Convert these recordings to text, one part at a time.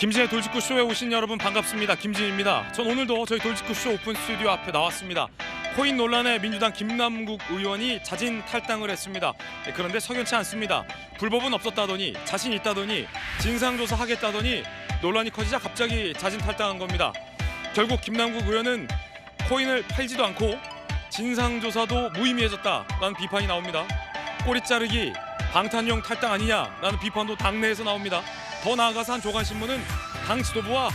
김진의 돌직구쇼에 오신 여러분 반갑습니다. 김진입니다. 전 오늘도 저희 돌직구쇼 오픈 스튜디오 앞에 나왔습니다. 코인 논란에 민주당 김남국 의원이 자진 탈당을 했습니다. 그런데 석연치 않습니다. 불법은 없었다더니 자신 있다더니 진상조사하겠다더니 논란이 커지자 갑자기 자진 탈당한 겁니다. 결국 김남국 의원은 코인을 팔지도 않고 진상조사도 무의미해졌다라는 비판이 나옵니다. 꼬리 자르기 방탄용 탈당 아니냐라는 비판도 당내에서 나옵니다. 더 나아가서 한 조간신문은 당 지도부와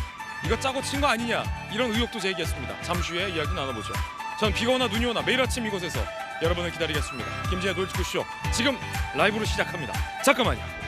이거 짜고 친 거 아니냐 이런 의혹도 제기했습니다. 잠시 후에 이야기 나눠보죠. 전 비가 오나 눈이 오나 매일 아침 이곳에서 여러분을 기다리겠습니다. 김진의 돌직구쇼 지금 라이브로 시작합니다. 잠깐만요.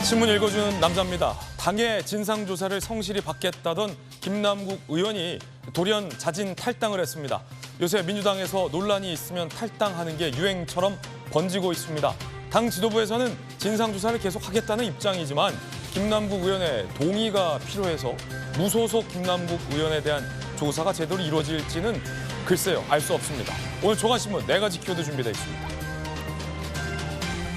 신문 읽어주는 남자입니다. 당의 진상조사를 성실히 받겠다던 김남국 의원이 돌연 자진 탈당을 했습니다. 요새 민주당에서 논란이 있으면 탈당하는 게 유행처럼 번지고 있습니다. 당 지도부에서는 진상조사를 계속하겠다는 입장이지만 김남국 의원의 동의가 필요해서 무소속 김남국 의원에 대한 조사가 제대로 이루어질지는 글쎄요, 알 수 없습니다. 오늘 조간신문 4가지 키워드 준비되어 있습니다.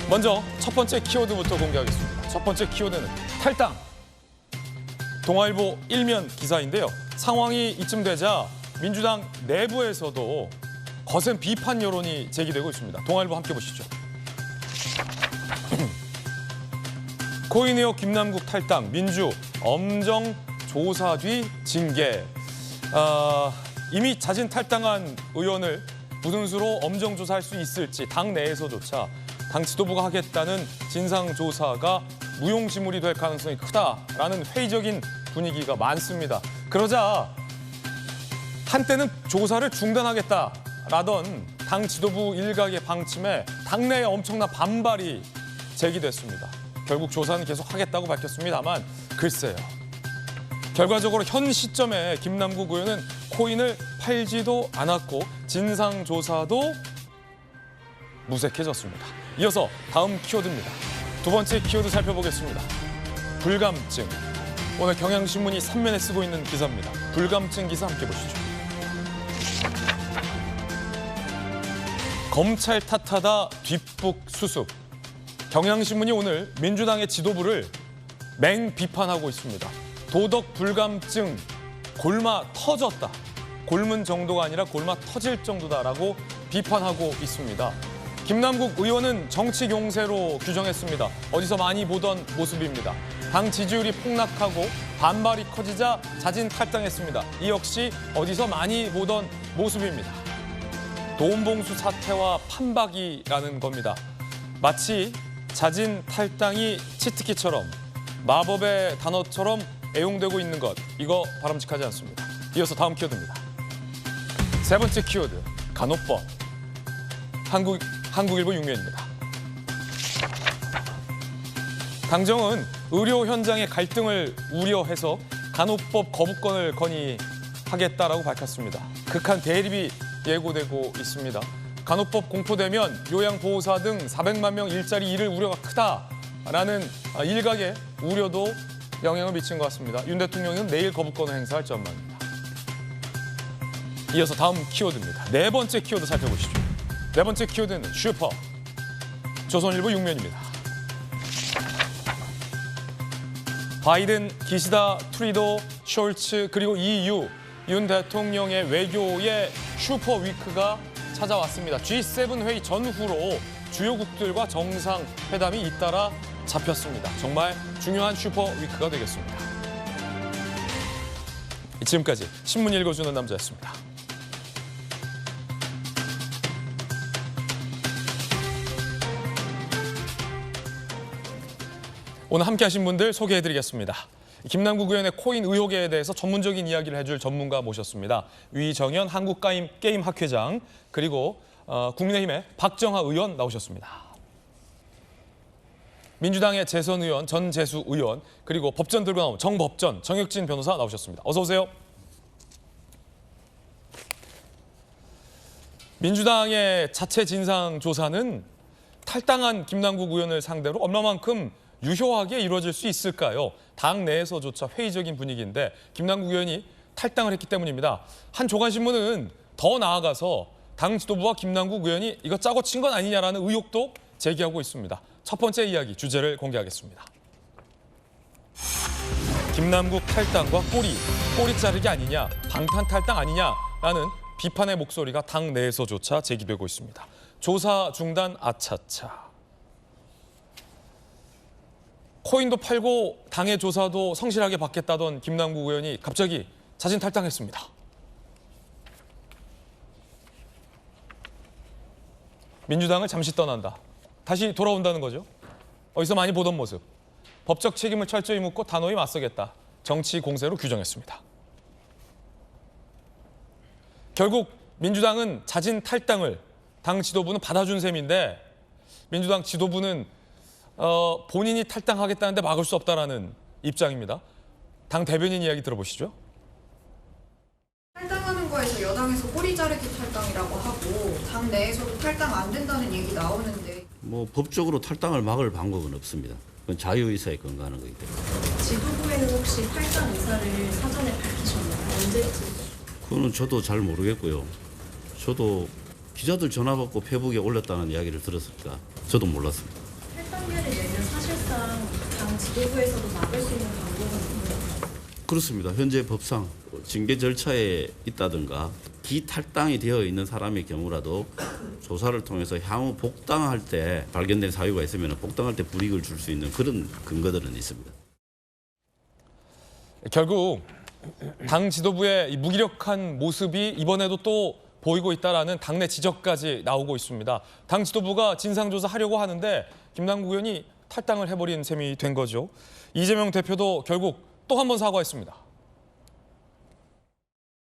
먼저 첫 번째 키워드부터 공개하겠습니다. 첫 번째 키워드는 탈당. 동아일보 1면 기사인데요. 상황이 이쯤 되자 민주당 내부에서도 거센 비판 여론이 제기되고 있습니다. 동아일보 함께 보시죠. 코인 의혹 김남국 탈당, 민주 엄정 조사 뒤 징계. 이미 자진 탈당한 의원을 무슨 수로 엄정 조사할 수 있을지 당 내에서조차 당 지도부가 하겠다는 진상조사가 무용지물이 될 가능성이 크다라는 회의적인 분위기가 많습니다. 그러자 한때는 조사를 중단하겠다라던 당 지도부 일각의 방침에 당내에 엄청난 반발이 제기됐습니다. 결국 조사는 계속 하겠다고 밝혔습니다만 글쎄요. 결과적으로 현 시점에 김남국 의원은 코인을 팔지도 않았고 진상조사도 무색해졌습니다. 이어서 다음 키워드입니다. 두 번째 키워드 살펴보겠습니다. 불감증. 오늘 경향신문이 3면에 쓰고 있는 기사입니다. 불감증 기사 함께 보시죠. 검찰 탓하다 뒷북 수습. 경향신문이 오늘 민주당의 지도부를 맹비판하고 있습니다. 도덕 불감증 골마 터졌다. 골문 정도가 아니라 골마 터질 정도다라고 비판하고 있습니다. 김남국 의원은 정치 용세로 규정했습니다. 어디서 많이 보던 모습입니다. 당 지지율이 폭락하고 반발이 커지자 자진 탈당했습니다. 이 역시 어디서 많이 보던 모습입니다. 돈봉수 사태와 판박이라는 겁니다. 마치 자진 탈당이 치트키처럼 마법의 단어처럼 애용되고 있는 것, 이거 바람직하지 않습니다. 이어서 다음 키워드입니다. 세 번째 키워드, 간호법. 한국일보 6면입니다. 당정은 의료 현장의 갈등을 우려해서 간호법 거부권을 건의하겠다라고 밝혔습니다. 극한 대립이 예고되고 있습니다. 간호법 공포되면 요양보호사 등 400만 명 일자리 잃을 우려가 크다라는 일각의 우려도 영향을 미친 것 같습니다. 윤 대통령은 내일 거부권을 행사할 전망입니다. 이어서 다음 키워드입니다. 네 번째 키워드 살펴보시죠. 네 번째 키워드는 슈퍼. 조선일보 6면입니다. 바이든, 기시다, 트루도, 숄츠 그리고 EU, 윤 대통령의 외교의 슈퍼 위크가 찾아왔습니다. G7 회의 전후로 주요국들과 정상회담이 잇따라 잡혔습니다. 정말 중요한 슈퍼 위크가 되겠습니다. 지금까지 신문 읽어주는 남자였습니다. 오늘 함께 하신 분들 소개해드리겠습니다. 김남국 의원의 코인 의혹에 대해서 전문적인 이야기를 해줄 전문가 모셨습니다. 위정현 한국게임학회장 그리고 국민의힘의 박정하 의원 나오셨습니다. 민주당의 재선 의원, 전재수 의원 그리고 법전 들고 나온 정법전 정혁진 변호사 나오셨습니다. 어서 오세요. 민주당의 자체 진상조사는 탈당한 김남국 의원을 상대로 얼마만큼 유효하게 이루어질 수 있을까요? 당 내에서조차 회의적인 분위기인데 김남국 의원이 탈당을 했기 때문입니다. 한 조간신문은 더 나아가서 당 지도부와 김남국 의원이 이거 짜고 친 건 아니냐라는 의혹도 제기하고 있습니다. 첫 번째 이야기, 주제를 공개하겠습니다. 김남국 탈당과 꼬리 자르기 아니냐, 방탄 탈당 아니냐라는 비판의 목소리가 당 내에서조차 제기되고 있습니다. 조사 중단 아차차. 코인도 팔고 당의 조사도 성실하게 받겠다던 김남국 의원이 갑자기 자진 탈당했습니다. 민주당을 잠시 떠난다. 다시 돌아온다는 거죠. 어디서 많이 보던 모습. 법적 책임을 철저히 묻고 단호히 맞서겠다. 정치 공세로 규정했습니다. 결국 민주당은 자진 탈당을 당 지도부는 받아준 셈인데 민주당 지도부는 본인이 탈당하겠다는데 막을 수 없다라는 입장입니다. 당 대변인 이야기 들어보시죠. 탈당하는 거에서 여당에서 꼬리 자르기 탈당이라고 하고 당 내에서도 탈당 안 된다는 얘기 나오는데 뭐 법적으로 탈당을 막을 방법은 없습니다. 그건 자유의사에 근거하는 거기 때문에. 지도부에는 혹시 탈당 의사를 사전에 밝히셨나요? 언제쯤? 그거는 저도 잘 모르겠고요. 저도 기자들 전화 받고 페북에 올렸다는 이야기를 들었으니까 저도 몰랐습니다. 탈당계를 내면 사실상 당 지도부에서도 막을 수 있는 방법은 없나요? 그렇습니다. 현재 법상 징계 절차에 있다든가 기탈당이 되어 있는 사람의 경우라도 조사를 통해서 향후 복당할 때 발견된 사유가 있으면 복당할 때 불이익을 줄 수 있는 그런 근거들은 있습니다. 결국 당 지도부의 이 무기력한 모습이 이번에도 또 보이고 있다라는 당내 지적까지 나오고 있습니다. 당 지도부가 진상조사하려고 하는데 김남국 의원이 탈당을 해버린 셈이 된 거죠. 이재명 대표도 결국 또 한 번 사과했습니다.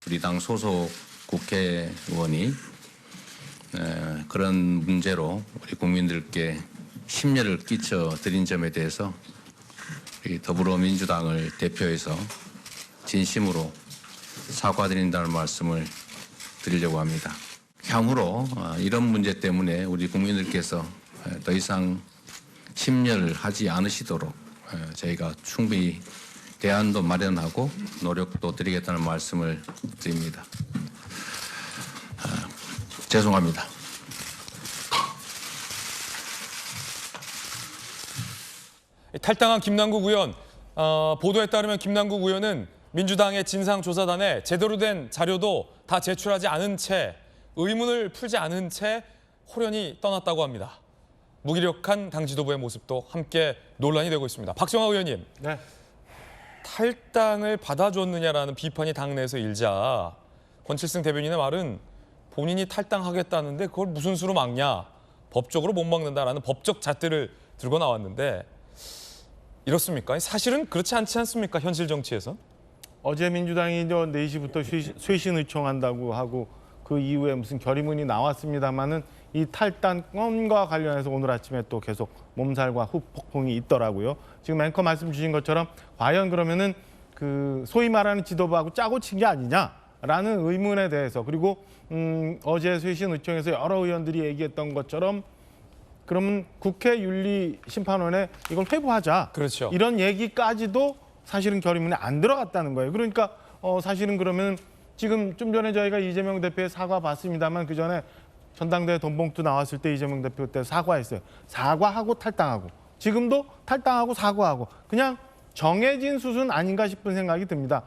우리 당 소속 국회의원이 그런 문제로 우리 국민들께 심려를 끼쳐드린 점에 대해서 우리 더불어민주당을 대표해서 진심으로 사과드린다는 말씀을 드리려고 합니다. 향후로 이런 문제 때문에 우리 국민들께서 더 이상 심려를 하지 않으시도록 저희가 충분히 대안도 마련하고 노력도 드리겠다는 말씀을 드립니다. 죄송합니다. 탈당한 김남국 의원, 보도에 따르면 김남국 의원은 민주당의 진상조사단에 제대로 된 자료도 다 제출하지 않은 채 의문을 풀지 않은 채 호련히 떠났다고 합니다. 무기력한 당 지도부의 모습도 함께 논란이 되고 있습니다. 박정화 의원님, 네. 탈당을 받아줬느냐라는 비판이 당내에서 일자 권칠승 대변인의 말은 본인이 탈당하겠다는데 그걸 무슨 수로 막냐, 법적으로 못 막는다라는 법적 잣대를 들고 나왔는데 이렇습니까? 사실은 그렇지 않지 않습니까? 현실 정치에서? 어제 민주당이 4시부터 쇄신 요청한다고 하고 그 이후에 무슨 결의문이 나왔습니다마는 이 탈당권과 관련해서 오늘 아침에 또 계속 몸살과 후폭풍이 있더라고요. 지금 앵커 말씀 주신 것처럼 과연 그러면은 그 소위 말하는 지도부하고 짜고 친 게 아니냐라는 의문에 대해서 그리고 어제 쇄신 요청에서 여러 의원들이 얘기했던 것처럼 그러면 국회 윤리심판원에 이걸 회부하자. 그렇죠. 이런 얘기까지도 사실은 결의문에 안 들어갔다는 거예요. 그러니까 사실은 그러면 지금 좀 전에 저희가 이재명 대표의 사과 봤습니다만 그 전에 전당대회 돈봉투 나왔을 때 이재명 대표 때 사과했어요. 사과하고 탈당하고 지금도 탈당하고 사과하고 그냥 정해진 수순 아닌가 싶은 생각이 듭니다.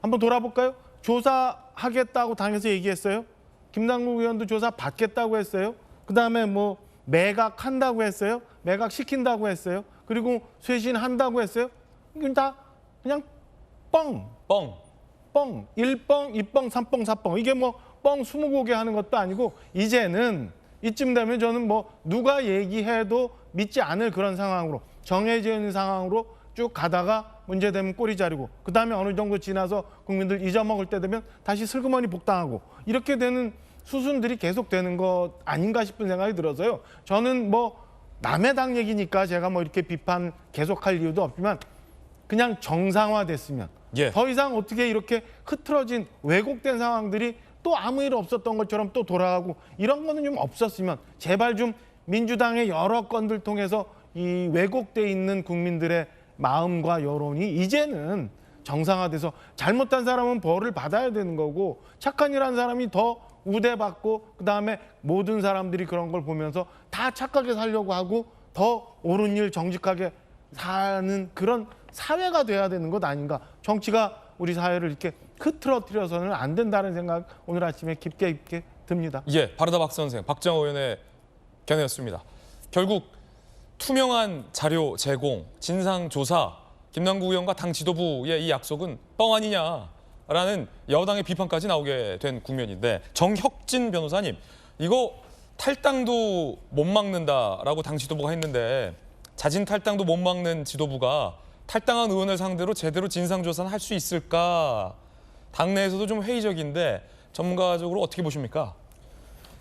한번 돌아볼까요? 조사하겠다고 당에서 얘기했어요. 김남국 의원도 조사 받겠다고 했어요. 그다음에 뭐 매각한다고 했어요. 매각시킨다고 했어요. 그리고 쇄신한다고 했어요. 이건 다 그냥 뻥. 1뻥, 2뻥, 3뻥, 4뻥. 이게 뭐 뻥 20곡에 하는 것도 아니고 이제는 이쯤 되면 저는 뭐 누가 얘기해도 믿지 않을 그런 상황으로 정해진 상황으로 쭉 가다가 문제되면 꼬리 자르고 그다음에 어느 정도 지나서 국민들 잊어먹을 때 되면 다시 슬그머니 복당하고 이렇게 되는 수순들이 계속되는 것 아닌가 싶은 생각이 들어서요. 저는 뭐 남의 당 얘기니까 제가 뭐 이렇게 비판 계속할 이유도 없지만 그냥 정상화됐으면 예. 더 이상 어떻게 이렇게 흐트러진 왜곡된 상황들이 또 아무 일 없었던 것처럼 또 돌아가고 이런 거는 좀 없었으면 제발 좀 민주당의 여러 건들 통해서 이 왜곡돼 있는 국민들의 마음과 여론이 이제는 정상화돼서 잘못한 사람은 벌을 받아야 되는 거고 착한 일 한 사람이 더 우대받고 그다음에 모든 사람들이 그런 걸 보면서 다 착하게 살려고 하고 더 옳은 일 정직하게 사는 그런 사회가 돼야 되는 것 아닌가. 정치가 우리 사회를 이렇게 흐트러뜨려서는 안 된다는 생각 오늘 아침에 깊게 듭니다. 예, 바르다 박 선생, 박정호 의원의 견해였습니다. 결국 투명한 자료 제공, 진상 조사, 김남국 의원과 당 지도부의 이 약속은 뻥 아니냐라는 여당의 비판까지 나오게 된 국면인데 정혁진 변호사님, 이거 탈당도 못 막는다라고 당 지도부가 했는데 자진 탈당도 못 막는 지도부가 탈당한 의원을 상대로 제대로 진상조사는 할 수 있을까? 당내에서도 좀 회의적인데 전문가적으로 어떻게 보십니까?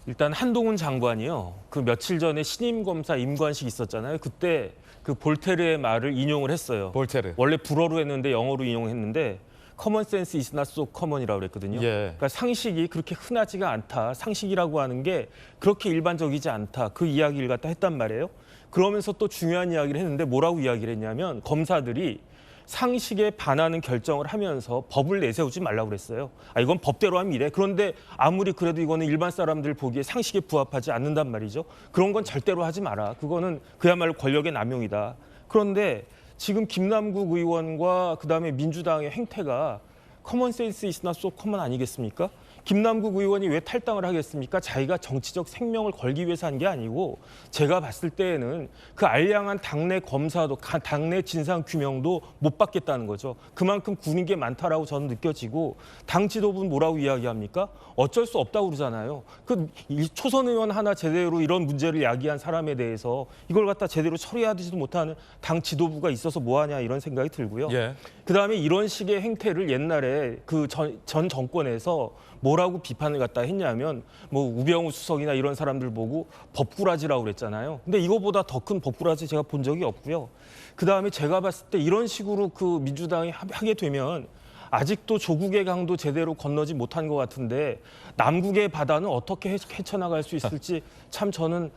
일단 한동훈 장관이요. 그 며칠 전에 신임 검사 임관식 있었잖아요. 그때 그 볼테르의 말을 인용을 했어요. 볼테르. 원래 불어로 했는데 영어로 인용했는데 common sense is not so common이라고 그랬거든요. 예. 그러니까 상식이 그렇게 흔하지가 않다. 상식이라고 하는 게 그렇게 일반적이지 않다. 그 이야기를 갖다 했단 말이에요. 그러면서 또 중요한 이야기를 했는데 뭐라고 이야기를 했냐면 검사들이 상식에 반하는 결정을 하면서 법을 내세우지 말라고 그랬어요. 이건 법대로 하면 이래. 그런데 아무리 그래도 이거는 일반 사람들 보기에 상식에 부합하지 않는단 말이죠. 그런 건 절대로 하지 마라. 그거는 그야말로 권력의 남용이다. 그런데 지금 김남국 의원과 그다음에 민주당의 행태가 커먼 센스 is not so common 아니겠습니까? 김남국 의원이 왜 탈당을 하겠습니까? 자기가 정치적 생명을 걸기 위해서 한 게 아니고 제가 봤을 때에는 그 알량한 당내 검사도 당내 진상규명도 못 받겠다는 거죠. 그만큼 구린 게 많다라고 저는 느껴지고 당 지도부는 뭐라고 이야기합니까? 어쩔 수 없다고 그러잖아요. 그 초선 의원 하나 제대로 이런 문제를 야기한 사람에 대해서 이걸 갖다 제대로 처리하지도 못하는 당 지도부가 있어서 뭐하냐 이런 생각이 들고요. 예. 그다음에 이런 식의 행태를 옛날에 그 전 정권에서 뭐라고 비판을 갖다 했냐면 뭐 우병우 수석이나 이런 사람들 보고 법꾸라지라고 그랬잖아요. 근데 이거보다 더 큰 법꾸라지 제가 본 적이 없고요. 그다음에 제가 봤을 때 이런 식으로 그 민주당이 하게 되면 아직도 조국의 강도 제대로 건너지 못한 것 같은데 남국의 바다는 어떻게 헤쳐나갈 수 있을지 참 저는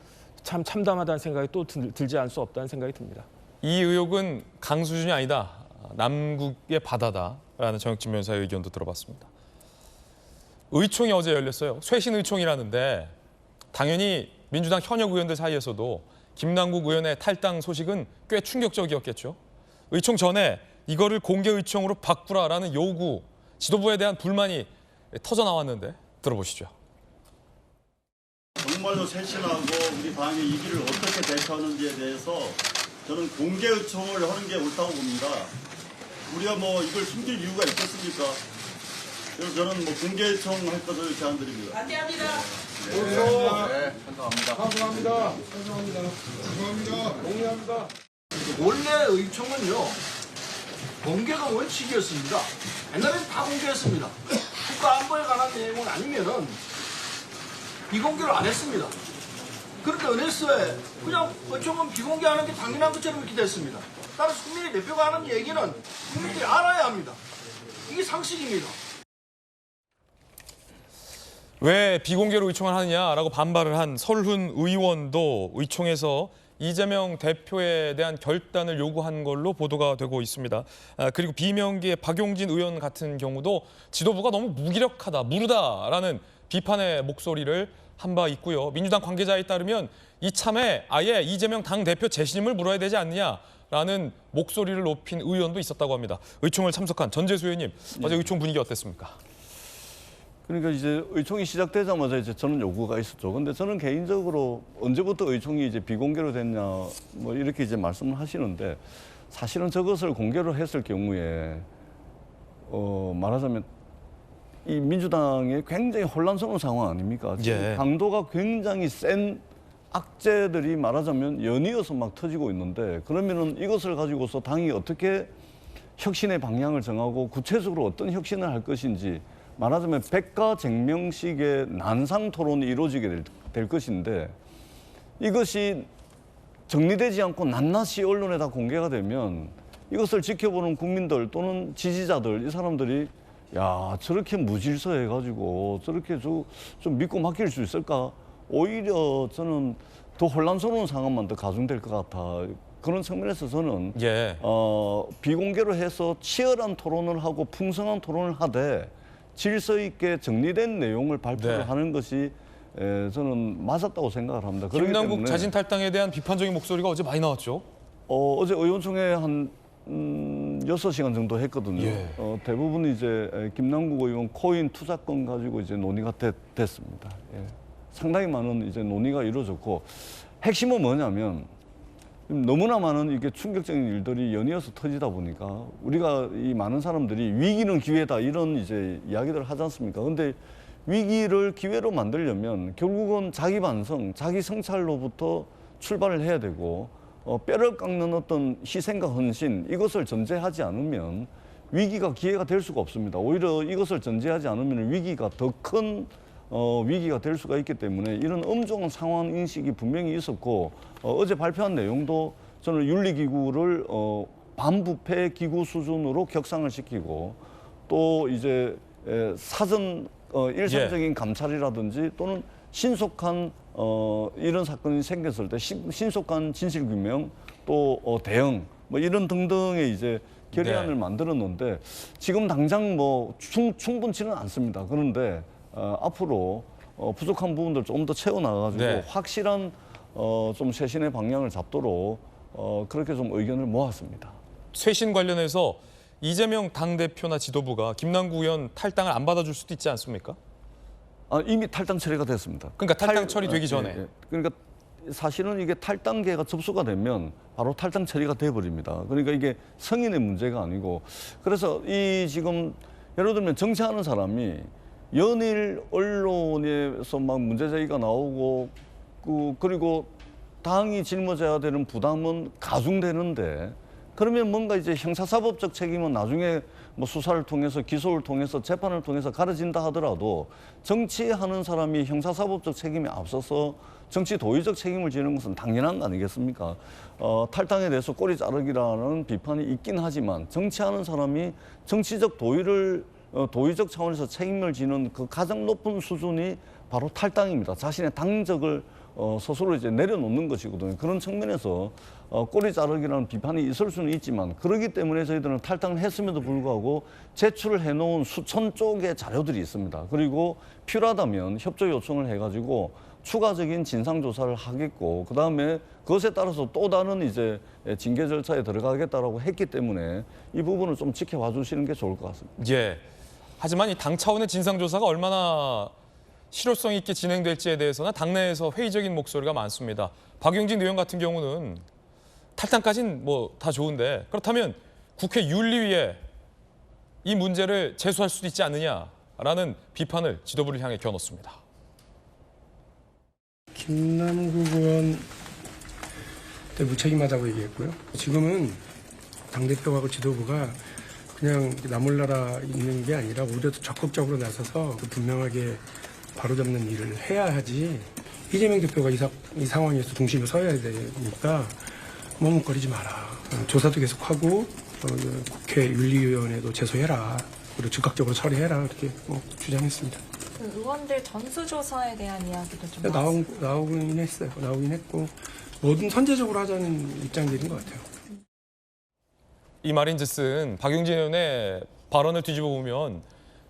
참 참담하다는 생각이 또 들지 않을 수 없다는 생각이 듭니다. 이 의혹은 강 수준이 아니다. 남국의 바다다라는 정혁진 변호사의 의견도 들어봤습니다. 의총이 어제 열렸어요. 쇄신 의총이라는데 당연히 민주당 현역 의원들 사이에서도 김남국 의원의 탈당 소식은 꽤 충격적이었겠죠. 의총 전에 이거를 공개 의총으로 바꾸라라는 요구, 지도부에 대한 불만이 터져 나왔는데 들어보시죠. 정말로 쇄신하고 우리 당이 이 길을 어떻게 대처하는지에 대해서 저는 공개 의총을 하는 게 옳다고 봅니다. 우리가 뭐 이걸 숨길 이유가 있겠습니까? 그래서 저는 뭐 공개 의총 할 것을 제안드립니다. 반대합니다. 원래 의총은요 공개가 원칙이었습니다. 옛날에는 다 공개했습니다. 국가 안보에 관한 내용은 아니면은 비공개로 안 했습니다. 그런데 은혜스에 그냥 의총은 비공개하는 게 당연한 것처럼 이렇게 됐습니다. 따라서 국민의 대표가 하는 얘기는 국민들이 알아야 합니다. 이게 상식입니다. 왜 비공개로 의총을 하느냐라고 반발을 한 설훈 의원도 의총에서 이재명 대표에 대한 결단을 요구한 걸로 보도가 되고 있습니다. 그리고 비명계의 박용진 의원 같은 경우도 지도부가 너무 무기력하다, 무르다라는 비판의 목소리를 한 바 있고요. 민주당 관계자에 따르면 이참에 아예 이재명 당대표 재신임을 물어야 되지 않느냐라는 목소리를 높인 의원도 있었다고 합니다. 의총을 참석한 전재수 의원님, 어제 의총 분위기 어땠습니까? 그러니까 이제 의총이 시작되자마자 이제 저는 요구가 있었죠. 근데 저는 개인적으로 언제부터 의총이 이제 비공개로 됐냐 뭐 이렇게 이제 말씀을 하시는데 사실은 저것을 공개로 했을 경우에 말하자면 이 민주당의 굉장히 혼란스러운 상황 아닙니까? 지금 예. 강도가 굉장히 센 악재들이 말하자면 연이어서 막 터지고 있는데 그러면은 이것을 가지고서 당이 어떻게 혁신의 방향을 정하고 구체적으로 어떤 혁신을 할 것인지 말하자면 백가쟁명식의 난상 토론이 이루어지게 될 것인데 이것이 정리되지 않고 낱낱이 언론에 다 공개가 되면 이것을 지켜보는 국민들 또는 지지자들 이 사람들이 야, 저렇게 무질서 해가지고 저렇게 좀 믿고 맡길 수 있을까? 오히려 저는 더 혼란스러운 상황만 더 가중될 것 같아. 그런 측면에서 저는 예. 비공개로 해서 치열한 토론을 하고 풍성한 토론을 하되 질서 있게 정리된 내용을 발표를 네. 하는 것이 저는 맞았다고 생각을 합니다. 그렇기 김남국 때문에 자진 탈당에 대한 비판적인 목소리가 어제 많이 나왔죠. 어제 의원총회 한 6시간 정도 했거든요. 예. 대부분 이제 김남국 의원 코인 투자권 가지고 이제 논의가 됐습니다. 예. 상당히 많은 이제 논의가 이루어졌고 핵심은 뭐냐면 너무나 많은 이게 충격적인 일들이 연이어서 터지다 보니까 우리가 이 많은 사람들이 위기는 기회다 이런 이제 이야기들을 하지 않습니까? 근데 위기를 기회로 만들려면 결국은 자기 반성, 자기 성찰로부터 출발을 해야 되고 뼈를 깎는 어떤 희생과 헌신 이것을 전제하지 않으면 위기가 기회가 될 수가 없습니다. 오히려 이것을 전제하지 않으면 위기가 더 큰 위기가 될 수가 있기 때문에 이런 엄중한 상황 인식이 분명히 있었고 어제 발표한 내용도 저는 윤리기구를 반부패 기구 수준으로 격상을 시키고 또 이제 사전 일상적인 감찰이라든지 또는 신속한 이런 사건이 생겼을 때 신속한 진실규명 또 대응 뭐 이런 등등의 이제 결의안을 네. 만들었는데 지금 당장 뭐 충분치는 않습니다. 그런데 앞으로 부족한 부분들 좀 더 채워나가가지고 네. 확실한 좀 쇄신의 방향을 잡도록 그렇게 좀 의견을 모았습니다. 쇄신 관련해서 이재명 당대표나 지도부가 김남국 의원 탈당을 안 받아줄 수도 있지 않습니까? 이미 탈당 처리가 됐습니다. 그러니까 탈당 처리되기 전에. 예. 그러니까 사실은 이게 탈당계가 접수가 되면 바로 탈당 처리가 돼버립니다. 그러니까 이게 성인의 문제가 아니고 그래서 이 지금 예를 들면 정치하는 사람이 연일 언론에서 막 문제 제기가 나오고 그리고 당이 짊어져야 되는 부담은 가중되는데 그러면 뭔가 이제 형사사법적 책임은 나중에 뭐 수사를 통해서 기소를 통해서 재판을 통해서 가려진다 하더라도 정치하는 사람이 형사사법적 책임에 앞서서 정치 도의적 책임을 지는 것은 당연한 거 아니겠습니까? 탈당에 대해서 꼬리 자르기라는 비판이 있긴 하지만 정치하는 사람이 정치적 도의적 차원에서 책임을 지는 그 가장 높은 수준이 바로 탈당입니다. 자신의 당적을 스스로 이제 내려놓는 것이거든요. 그런 측면에서 꼬리 자르기라는 비판이 있을 수는 있지만 그렇기 때문에 저희들은 탈당을 했음에도 불구하고 제출을 해놓은 수천 쪽의 자료들이 있습니다. 그리고 필요하다면 협조 요청을 해가지고 추가적인 진상조사를 하겠고 그다음에 그것에 따라서 또 다른 이제 징계 절차에 들어가겠다라고 했기 때문에 이 부분을 좀 지켜봐 주시는 게 좋을 것 같습니다. 예. 하지만 이 당 차원의 진상조사가 얼마나 실효성 있게 진행될지에 대해서는 당내에서 회의적인 목소리가 많습니다. 박용진 의원 같은 경우는 탈당까지는 뭐 다 좋은데 그렇다면 국회 윤리위에 이 문제를 제소할 수도 있지 않느냐라는 비판을 지도부를 향해 겨눴습니다. 김남국 의원 때 무책임하다고 얘기했고요. 지금은 당대표하고 지도부가 그냥 나몰라라 있는 게 아니라 오히려 더 적극적으로 나서서 분명하게 바로잡는 일을 해야 하지 이재명 대표가 이 상황에서 중심에 서야 되니까 머뭇거리지 마라. 조사도 계속하고 국회 윤리위원회도 제소해라. 그리고 즉각적으로 처리해라. 이렇게 주장했습니다. 그 의원들 전수조사에 대한 이야기도 좀 나오긴 했어요. 나오긴 했고 뭐든 선제적으로 하자는 입장들인 것 같아요. 이 말인즉슨 박용진 의원의 발언을 뒤집어 보면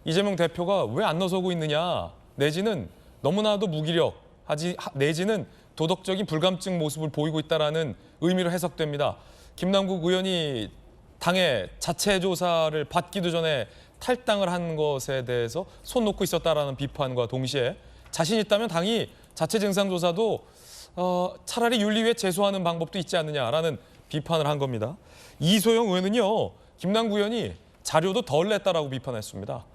이재명 대표가 왜 안 나서고 있느냐 내지는 너무나도 무기력하지 내지는 도덕적인 불감증 모습을 보이고 있다는 의미로 해석됩니다. 김남국 의원이 당의 자체 조사를 받기도 전에 탈당을 한 것에 대해서 손 놓고 있었다라는 비판과 동시에 자신 있다면 당이 자체 진상조사도 차라리 윤리위에 제소하는 방법도 있지 않느냐라는 비판을 한 겁니다. 이소영 의원은요, 김남국 의원이 자료도 덜 냈다라고 비판했습니다.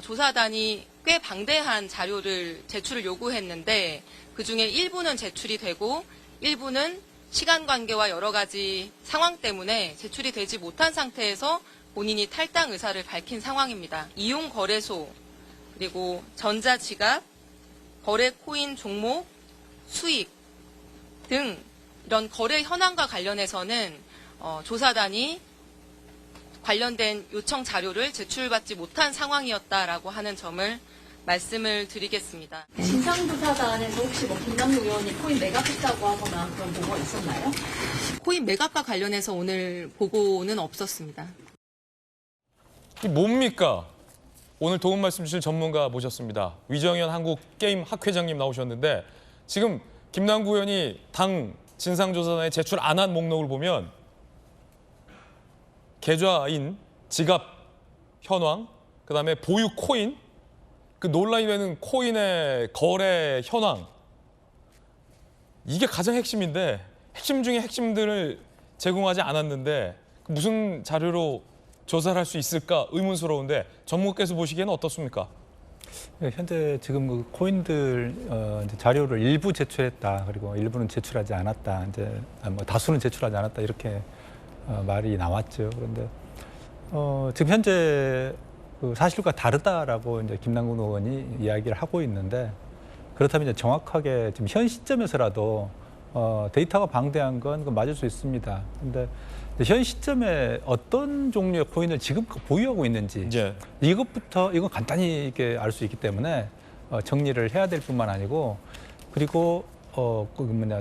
조사단이 꽤 방대한 자료를 제출을 요구했는데 그중에 일부는 제출이 되고 일부는 시간 관계와 여러 가지 상황 때문에 제출이 되지 못한 상태에서 본인이 탈당 의사를 밝힌 상황입니다. 이용 거래소, 그리고 전자지갑, 거래 코인 종목, 수익 등 이런 거래 현황과 관련해서는 조사단이 관련된 요청 자료를 제출받지 못한 상황이었다라고 하는 점을 말씀을 드리겠습니다. 진상조사단에서 혹시 뭐 김남국 의원이 코인 매각했다고 하거나 그런 보고가 있었나요? 코인 매각과 관련해서 오늘 보고는 없었습니다. 이 뭡니까? 오늘 도움 말씀 주실 전문가 모셨습니다. 위정현 한국게임학회장님 나오셨는데 지금 김남국 의원이 당 진상조사단에 제출 안 한 목록을 보면 계좌인 지갑 현황, 그다음에 보유 코인, 그 논란이 되는 코인의 거래 현황, 이게 가장 핵심인데 핵심 중에 핵심들을 제공하지 않았는데 무슨 자료로 조사를 할 수 있을까 의문스러운데 전문가께서 보시기에는 어떻습니까? 네, 현재 지금 그 코인들 이제 자료를 일부 제출했다, 그리고 일부는 제출하지 않았다, 이제 뭐 다수는 제출하지 않았다 이렇게 말이 나왔죠. 그런데 지금 현재 그 사실과 다르다라고 이제 김남국 의원이 이야기를 하고 있는데, 그렇다면 이제 정확하게 지금 현 시점에서라도 데이터가 방대한 건 맞을 수 있습니다. 그런데 현 시점에 어떤 종류의 코인을 지금 보유하고 있는지 이것부터 이건 간단히 이렇게 알 수 있기 때문에 정리를 해야 될 뿐만 아니고, 그리고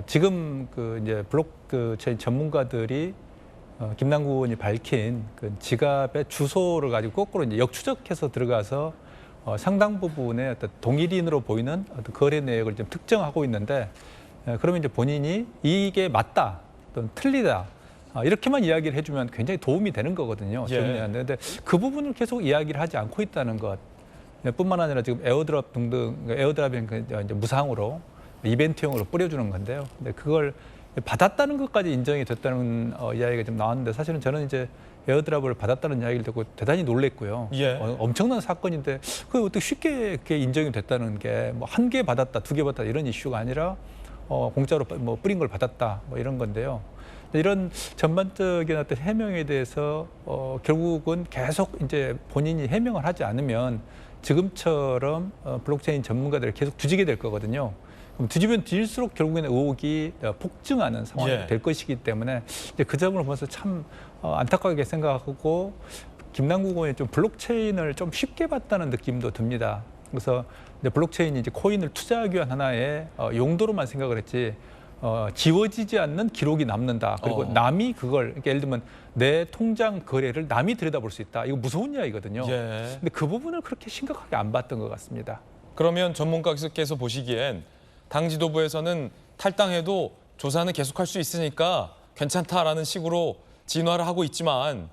지금 그 이제 블록체인 전문가들이 김남국 의원이 밝힌 그 지갑의 주소를 가지고 거꾸로 이제 역추적해서 들어가서 상당 부분의 어떤 동일인으로 보이는 어떤 거래 내역을 좀 특정하고 있는데, 그러면 이제 본인이 이게 맞다 또는 틀리다 이렇게만 이야기를 해주면 굉장히 도움이 되는 거거든요. 그런데 그 부분을 계속 이야기를 하지 않고 있다는 것 뿐만 아니라 지금 에어드랍 등등, 에어드랍은 이제 무상으로 이벤트용으로 뿌려주는 건데요. 근데 그걸 받았다는 것까지 인정이 됐다는 이야기가 좀 나왔는데, 사실은 저는 이제 에어드랍을 받았다는 이야기를 듣고 대단히 놀랬고요. 엄청난 사건인데 그 어떻게 쉽게 그게 인정이 됐다는 게 뭐 한 개 받았다, 두 개 받았다 이런 이슈가 아니라 공짜로 뭐 뿌린 걸 받았다 뭐 이런 건데요. 이런 전반적인 어떤 해명에 대해서 결국은 계속 이제 본인이 해명을 하지 않으면 지금처럼 블록체인 전문가들을 계속 뒤지게 될 거거든요. 그럼 뒤지면 뒤질수록 결국에는 의혹이 폭증하는 상황이 될 것이기 때문에 이제 그 점을 보면서 참 안타깝게 생각하고, 김남국 의원이 좀 블록체인을 좀 쉽게 봤다는 느낌도 듭니다. 그래서 이제 블록체인이 이제 코인을 투자하기 위한 하나의 용도로만 생각을 했지, 지워지지 않는 기록이 남는다. 그리고 남이 그걸, 그러니까 예를 들면 내 통장 거래를 남이 들여다볼 수 있다. 이거 무서운 이야기거든요. 근데 그 부분을 그렇게 심각하게 안 봤던 것 같습니다. 그러면 전문가께서 보시기엔 당 지도부에서는 탈당해도 조사는 계속할 수 있으니까 괜찮다라는 식으로 진화를 하고 있지만,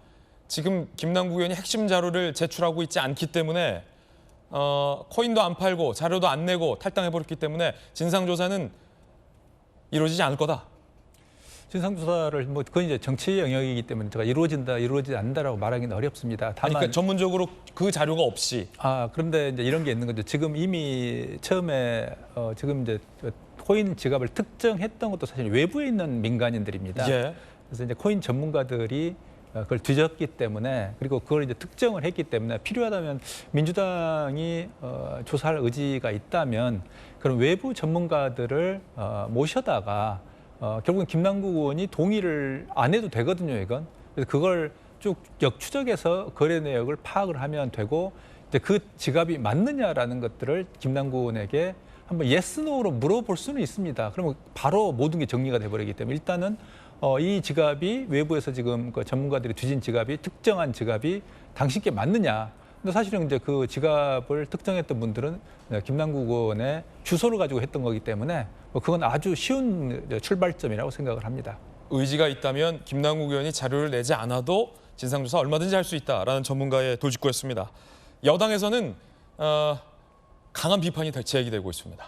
지금 김남국 의원이 핵심 자료를 제출하고 있지 않기 때문에 코인도 안 팔고 자료도 안 내고 탈당해버렸기 때문에 진상조사는 이루어지지 않을 거다. 진상조사를 뭐 그건 이제 정치의 영역이기 때문에 제가 이루어진다, 이루어지지 않는다라고 말하기는 어렵습니다. 다만 그러니까 전문적으로 그 자료가 없이. 그런데 이제 이런 게 있는 거죠. 지금 이미 처음에 지금 이제 코인 지갑을 특정했던 것도 사실 외부에 있는 민간인들입니다. 그래서 이제 코인 전문가들이 그걸 뒤졌기 때문에, 그리고 그걸 이제 특정을 했기 때문에 필요하다면 민주당이 조사할 의지가 있다면 그런 외부 전문가들을 모셔다가 결국은 김남국 의원이 동의를 안 해도 되거든요, 이건. 그래서 그걸 쭉 역추적해서 거래 내역을 파악을 하면 되고, 이제 그 지갑이 맞느냐라는 것들을 김남국 의원에게 한번 yes, no로 물어볼 수는 있습니다. 그러면 바로 모든 게 정리가 돼버리기 때문에 일단은 이 지갑이 외부에서 지금 그 전문가들이 뒤진 지갑이 특정한 지갑이 당신께 맞느냐. 근데 사실은 이제 그 지갑을 특정했던 분들은 김남국 의원의 주소를 가지고 했던 거기 때문에 그건 아주 쉬운 출발점이라고 생각을 합니다. 의지가 있다면 김남국 의원이 자료를 내지 않아도 진상조사 얼마든지 할 수 있다라는 전문가의 돌직구였습니다. 여당에서는 강한 비판이 제기되고 있습니다.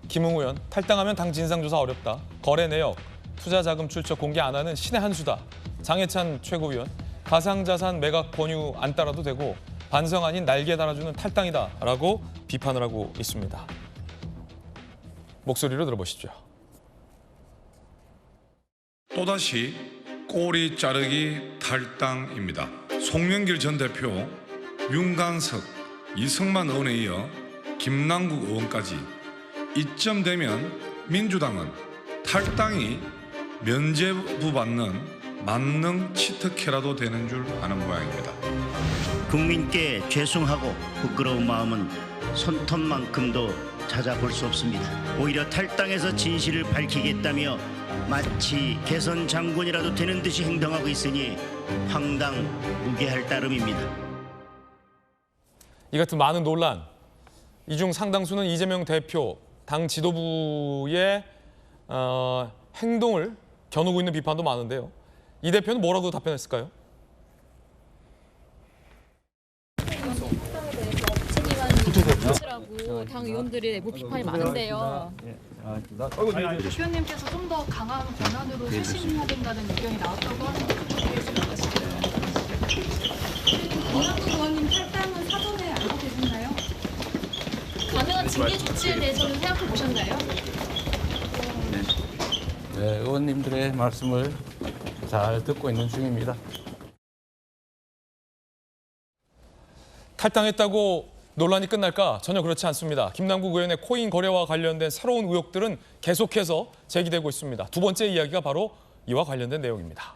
김웅 의원, 탈당하면 당 진상조사 어렵다. 거래 내역, 투자 자금 출처 공개 안 하는 신의 한 수다. 장해찬 최고위원, 가상자산 매각 권유 안 따라도 되고 반성 아닌 날개 달아주는 탈당이다라고 비판을 하고 있습니다. 목소리로 들어보시죠. 또다시 꼬리 자르기 탈당입니다. 송명길 전 대표, 윤관석, 이승만 의원에 이어 김남국 의원까지 이쯤 되면 민주당은 탈당이 면죄부 받는 만능 치트키라도 되는 줄 아는 모양입니다. 국민께 죄송하고 부끄러운 마음은 손톱만큼도 찾아볼 수 없습니다. 오히려 탈당해서 진실을 밝히겠다며 마치 개선 장군이라도 되는 듯이 행동하고 있으니 황당무계할 따름입니다. 이 같은 많은 논란, 이 중 상당수는 이재명 대표, 당 지도부의 행동을 겨누고 있는 비판도 많은데요. 이 대표는 뭐라고 답변했을까요? 라고 당 의원들의 내부 비판이 많은데요. 대표님께서 좀 더 강한 권한으로 쇄신해야 된다는 의견이 나왔다고 하는데 어떻게 생각하시나요? 김남국 의원님 탈당은 사전에 알고 계셨나요? 가능한 징계 조치에 대해서는 생각해 보셨나요? 네, 의원님들의 말씀을 잘 듣고 있는 중입니다. 탈당했다고 논란이 끝날까? 전혀 그렇지 않습니다. 김남국 의원의 코인 거래와 관련된 새로운 의혹들은 계속해서 제기되고 있습니다. 두 번째 이야기가 바로 이와 관련된 내용입니다.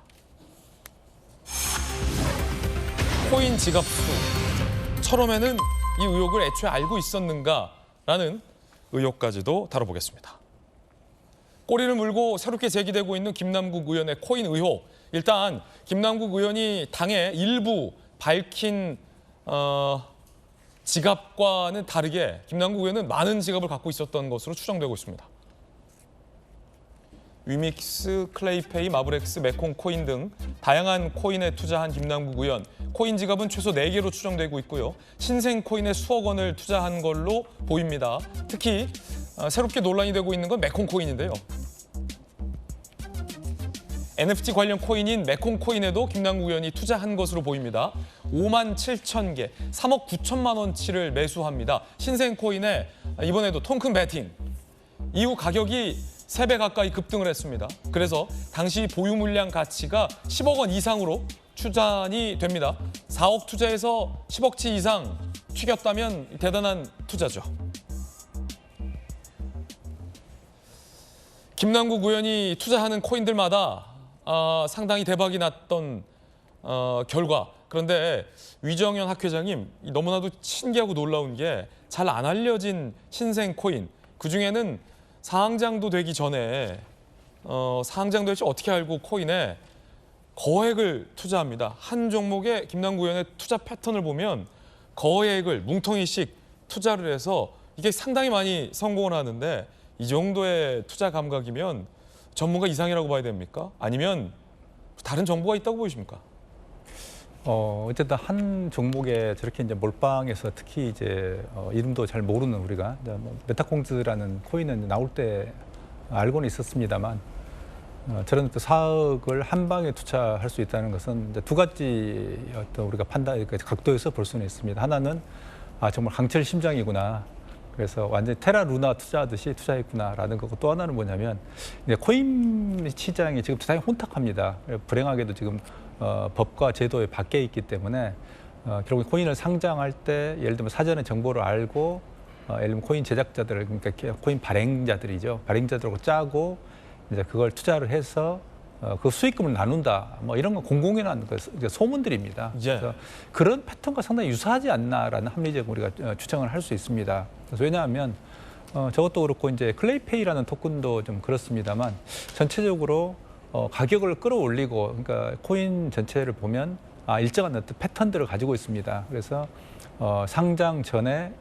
코인 지갑수. 처음에는 이 의혹을 애초에 알고 있었는가라는 의혹까지도 다뤄보겠습니다. 꼬리를 물고 새롭게 제기되고 있는 김남국 의원의 코인 의혹. 일단 김남국 의원이 당의 일부 밝힌 지갑과는 다르게 김남국 의원은 많은 지갑을 갖고 있었던 것으로 추정되고 있습니다. 위믹스, 클레이페이, 마블엑스, 메콩 코인 등 다양한 코인에 투자한 김남국 의원. 코인 지갑은 최소 4개로 추정되고 있고요. 신생 코인에 수억 원을 투자한 걸로 보입니다. 특히 새롭게 논란이 되고 있는 건 메콩 코인인데요. NFT 관련 코인인 메콩 코인에도 김남국 의원이 투자한 것으로 보입니다. 5만 7천 개, 3억 9천만 원치를 매수합니다. 신생 코인에 이번에도 통큰 베팅. 이후 가격이 3배 가까이 급등을 했습니다. 그래서 당시 보유 물량 가치가 10억 원 이상으로 추산이 됩니다. 4억 투자해서 10억치 이상 튀겼다면 대단한 투자죠. 김남국 의원이 투자하는 코인들마다 상당히 대박이 났던 결과. 그런데 위정현 학회장님, 너무나도 신기하고 놀라운 게 잘 안 알려진 신생 코인. 그중에는 상장도 되기 전에 상장도 될지 어떻게 알고 코인에 거액을 투자합니다. 한 종목에 김남국 의원의 투자 패턴을 보면 거액을 뭉텅이씩 투자를 해서 이게 상당히 많이 성공을 하는데 이 정도의 투자 감각이면 전문가 이상이라고 봐야 됩니까? 아니면 다른 정보가 있다고 보이십니까? 어쨌든 한 종목에 저렇게 이제 몰빵해서 특히 이제 이름도 잘 모르는 우리가 메타콩즈라는 코인은 나올 때 알고는 있었습니다만 저런 또 4억을 한 방에 투자할 수 있다는 것은 이제 두 가지 어떤 우리가 판단 각도에서 볼 수는 있습니다. 하나는 정말 강철 심장이구나. 그래서 완전히 테라 루나 투자하듯이 투자했구나라는 거고, 또 하나는 뭐냐면 이제 코인 시장이 지금 대단히 혼탁합니다. 불행하게도 지금 법과 제도에 밖에 있기 때문에 결국 코인을 상장할 때 예를 들면 사전에 정보를 알고 예를 들면 코인 제작자들, 그러니까 코인 발행자들이죠. 발행자들하고 짜고 이제 그걸 투자를 해서 그 수익금을 나눈다, 뭐 이런 건 공공연한 소문들입니다. 그래서 그런 패턴과 상당히 유사하지 않나라는 합리적 우리가 추정을 할 수 있습니다. 그래서 왜냐하면 저것도 그렇고 이제 클레이페이라는 토큰도 좀 그렇습니다만 전체적으로 가격을 끌어올리고, 그러니까 코인 전체를 보면 일정한 어떤 패턴들을 가지고 있습니다. 그래서 상장 전에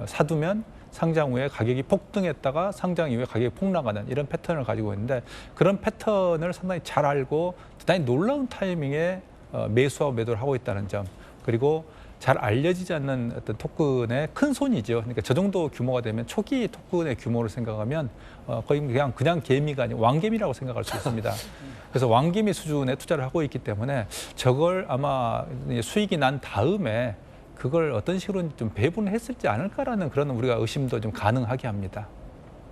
사두면 상장 후에 가격이 폭등했다가 상장 이후에 가격이 폭락하는 이런 패턴을 가지고 있는데, 그런 패턴을 상당히 잘 알고 대단히 놀라운 타이밍에 매수하고 매도를 하고 있다는 점, 그리고 잘 알려지지 않는 어떤 토큰의 큰 손이죠. 그러니까 저 정도 규모가 되면 초기 토큰의 규모를 생각하면 거의 그냥 개미가 아니고 왕개미라고 생각할 수 있습니다. 그래서 왕개미 수준의 투자를 하고 있기 때문에 저걸 아마 수익이 난 다음에 그걸 어떤 식으로 좀 배분했을지 않을까라는 그런 우리가 의심도 좀 가능하게 합니다.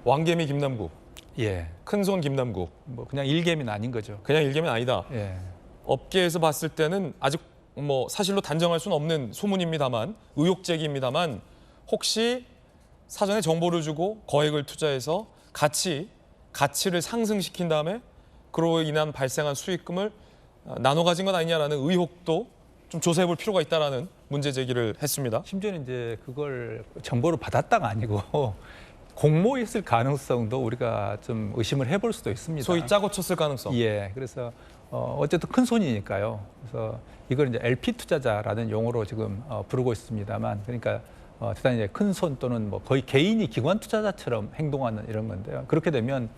왕개미 김남국. 예. 큰손 김남국. 뭐 그냥 일개미는 아닌 거죠. 그냥 일개미는 아니다. 예. 업계에서 봤을 때는 아직 뭐 사실로 단정할 수는 없는 소문입니다만, 의혹 제기입니다만, 혹시 사전에 정보를 주고 거액을 투자해서 가치를 상승시킨 다음에 그로 인한 발생한 수익금을 나눠 가진 것 아니냐라는 의혹도 좀 조사해 볼 필요가 있다라는 문제 제기를 했습니다. 심지어는 이제 그걸 정보를 받았다가 아니고 공모했을 가능성도 우리가 좀 의심을 해볼 수도 있습니다. 소위 짜고 쳤을 가능성. 예, 그래서 어쨌든 큰 손이니까요. 그래서 이걸 이제 LP 투자자라는 용어로 지금 부르고 있습니다만, 그러니까 대단히 이제 큰 손 또는 뭐 거의 개인이 기관 투자자처럼 행동하는 이런 건데요. 그렇게 되면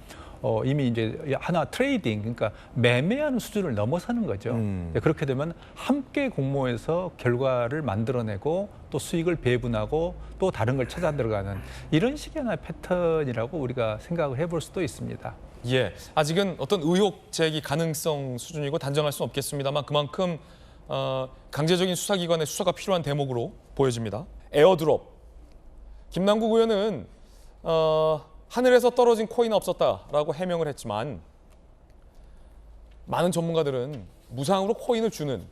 이미 이제 하나 트레이딩, 그러니까 매매하는 수준을 넘어서는 거죠. 그렇게 되면 함께 공모해서 결과를 만들어내고 또 수익을 배분하고 또 다른 걸 찾아 들어가는 이런 식의 하나의 패턴이라고 우리가 생각을 해볼 수도 있습니다. 예, 아직은 어떤 의혹 제기 가능성 수준이고 단정할 수는 없겠습니다만 그만큼 강제적인 수사기관의 수사가 필요한 대목으로 보여집니다. 에어드롭. 김남국 의원은 하늘에서 떨어진 코인은 없었다라고 해명을 했지만 많은 전문가들은 무상으로 코인을 주는,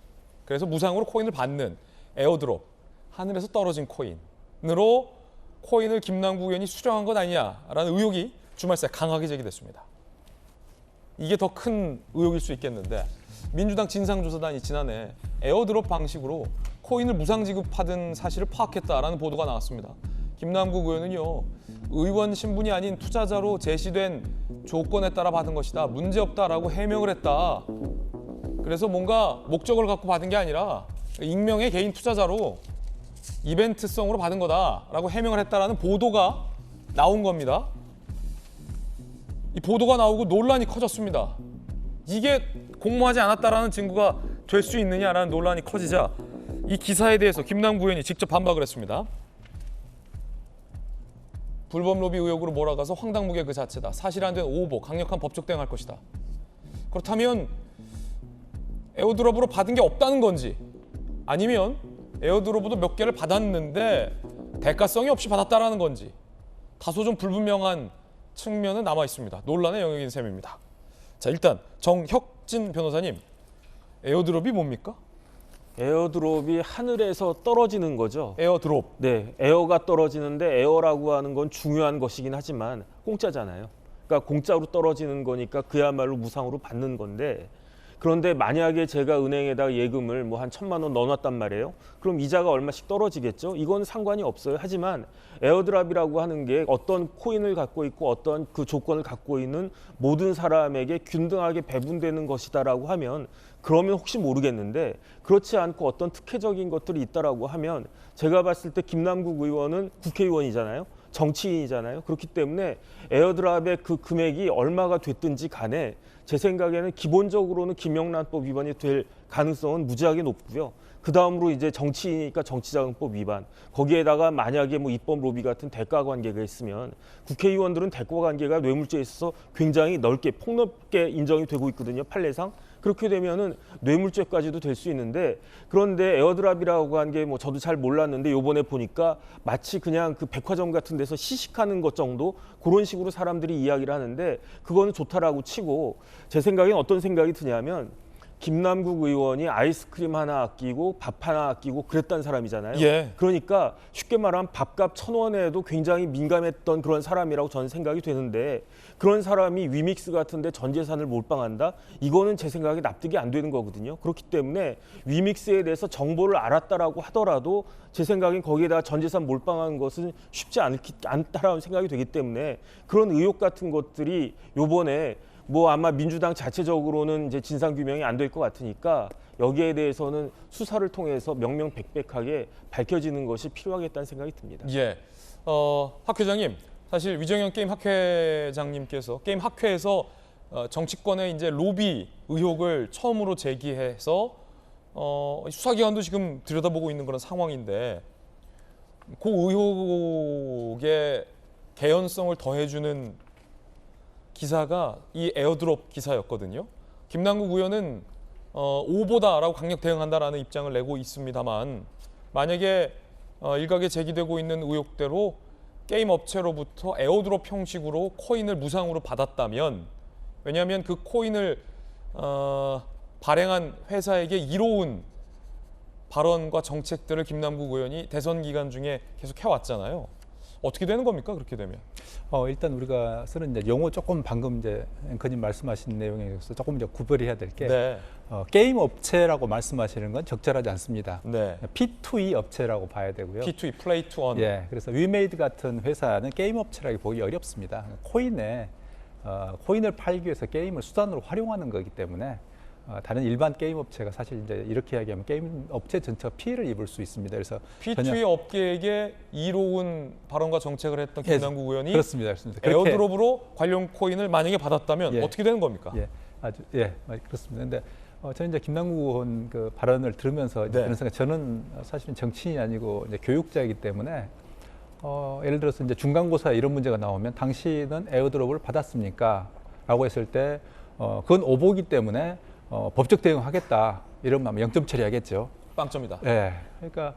그래서 무상으로 코인을 받는 에어드롭, 하늘에서 떨어진 코인으로 코인을 김남국 의원이 수령한 것 아니냐라는 의혹이 주말 새 강하게 제기됐습니다. 이게 더 큰 의혹일 수 있겠는데 민주당 진상조사단이 지난해 에어드롭 방식으로 코인을 무상 지급하던 사실을 파악했다라는 보도가 나왔습니다. 김남국 의원은요, 의원 신분이 아닌 투자자로 제시된 조건에 따라 받은 것이다, 문제없다라고 해명을 했다. 그래서 뭔가 목적을 갖고 받은 게 아니라 익명의 개인 투자자로 이벤트성으로 받은 거다라고 해명을 했다라는 보도가 나온 겁니다. 이 보도가 나오고 논란이 커졌습니다. 이게 공모하지 않았다라는 증거가 될 수 있느냐라는 논란이 커지자 이 기사에 대해서 김남국 의원이 직접 반박을 했습니다. 불법 로비 의혹으로 몰아가서 황당무계 그 자체다. 사실 안 된 오보, 강력한 법적 대응할 것이다. 그렇다면 에어드롭으로 받은 게 없다는 건지, 아니면 에어드롭으로 몇 개를 받았는데 대가성이 없이 받았다라는 건지 다소 좀 불분명한 측면은 남아 있습니다. 논란의 영역인 셈입니다. 자, 일단 정혁진 변호사님, 에어드롭이 뭡니까? 에어드롭이 하늘에서 떨어지는 거죠. 에어드롭. 네, 에어가 떨어지는데 에어라고 하는 건 중요한 것이긴 하지만 공짜잖아요. 그러니까 공짜로 떨어지는 거니까 그야말로 무상으로 받는 건데, 그런데 만약에 제가 은행에다가 예금을 뭐 한 1,000만 원 넣어놨단 말이에요. 그럼 이자가 얼마씩 떨어지겠죠. 이건 상관이 없어요. 하지만 에어드랍이라고 하는 게 어떤 코인을 갖고 있고 어떤 그 조건을 갖고 있는 모든 사람에게 균등하게 배분되는 것이다라고 하면, 그러면 혹시 모르겠는데 그렇지 않고 어떤 특혜적인 것들이 있다라고 하면, 제가 봤을 때 김남국 의원은 국회의원이잖아요. 정치인이잖아요. 그렇기 때문에 에어드랍의 그 금액이 얼마가 됐든지 간에 제 생각에는 기본적으로는 김영란법 위반이 될 가능성은 무지하게 높고요. 그 다음으로 이제 정치이니까 정치자금법 위반, 거기에다가 만약에 뭐 입법 로비 같은 대가 관계가 있으면, 국회의원들은 대가 관계가 뇌물죄에 있어서 굉장히 넓게 폭넓게 인정이 되고 있거든요, 판례상. 그렇게 되면은 뇌물죄까지도 될 수 있는데, 그런데 에어드랍이라고 한 게 뭐 저도 잘 몰랐는데 요번에 보니까 마치 그냥 그 백화점 같은 데서 시식하는 것 정도, 그런 식으로 사람들이 이야기를 하는데, 그거는 좋다라고 치고, 제 생각엔 어떤 생각이 드냐면, 김남국 의원이 아이스크림 하나 아끼고 밥 하나 아끼고 그랬던 사람이잖아요. 예. 그러니까 쉽게 말하면 밥값 1,000원에도 굉장히 민감했던 그런 사람이라고 저는 생각이 되는데, 그런 사람이 위믹스 같은데 전 재산을 몰빵한다? 이거는 제 생각에 납득이 안 되는 거거든요. 그렇기 때문에 위믹스에 대해서 정보를 알았다라고 하더라도 제 생각엔 거기에다가 전 재산 몰빵하는 것은 쉽지 않다라는 생각이 되기 때문에, 그런 의혹 같은 것들이 요번에 뭐 아마 민주당 자체적으로는 이제 진상 규명이 안 될 것 같으니까 여기에 대해서는 수사를 통해서 명명백백하게 밝혀지는 것이 필요하겠다는 생각이 듭니다. 예, 학 회장님, 사실 위정현 게임 학회장님께서 게임 학회에서 정치권의 이제 로비 의혹을 처음으로 제기해서 수사기관도 지금 들여다보고 있는 그런 상황인데, 그 의혹의 개연성을 더해주는 기사가 이 에어드롭 기사였거든요. 김남국 의원은 오보다라고 강력 대응한다라는 입장을 내고 있습니다만, 만약에 일각에 제기되고 있는 의혹대로 게임 업체로부터 에어드롭 형식으로 코인을 무상으로 받았다면, 왜냐하면 그 코인을 발행한 회사에게 이로운 발언과 정책들을 김남국 의원이 대선 기간 중에 계속 해왔잖아요. 어떻게 되는 겁니까? 그렇게 되면? 일단 우리가 쓰는 이제 용어 조금 방금 이제 앵커님 말씀하신 내용에서 조금 이제 구별해야 될 게 네. 게임 업체라고 말씀하시는 건 적절하지 않습니다. 네. P2E 업체라고 봐야 되고요. P2E, 플레이 투 원. 예, 그래서 위메이드 같은 회사는 게임 업체라고 보기 어렵습니다. 코인을 팔기 위해서 게임을 수단으로 활용하는 거기 때문에 다른 일반 게임 업체가 사실 이제 이렇게 이야기하면 게임 업체 전체가 피해를 입을 수 있습니다. 그래서 P2E 업계에게 이로운 발언과 정책을 했던 김남국 의원이 그렇습니다. 에어드롭으로 관련 코인을 만약에 받았다면 어떻게 되는 겁니까? 그렇습니다. 근데 저는 이제 김남국 의원 그 발언을 들으면서 그런 생각, 저는 사실은 정치인이 아니고 이제 교육자이기 때문에 예를 들어서 이제 중간고사 이런 문제가 나오면 당신은 에어드롭을 받았습니까? 라고 했을 때 그건 오보기 때문에 법적 대응하겠다 이러면 0점 처리하겠죠. 빵점이다. 네. 그러니까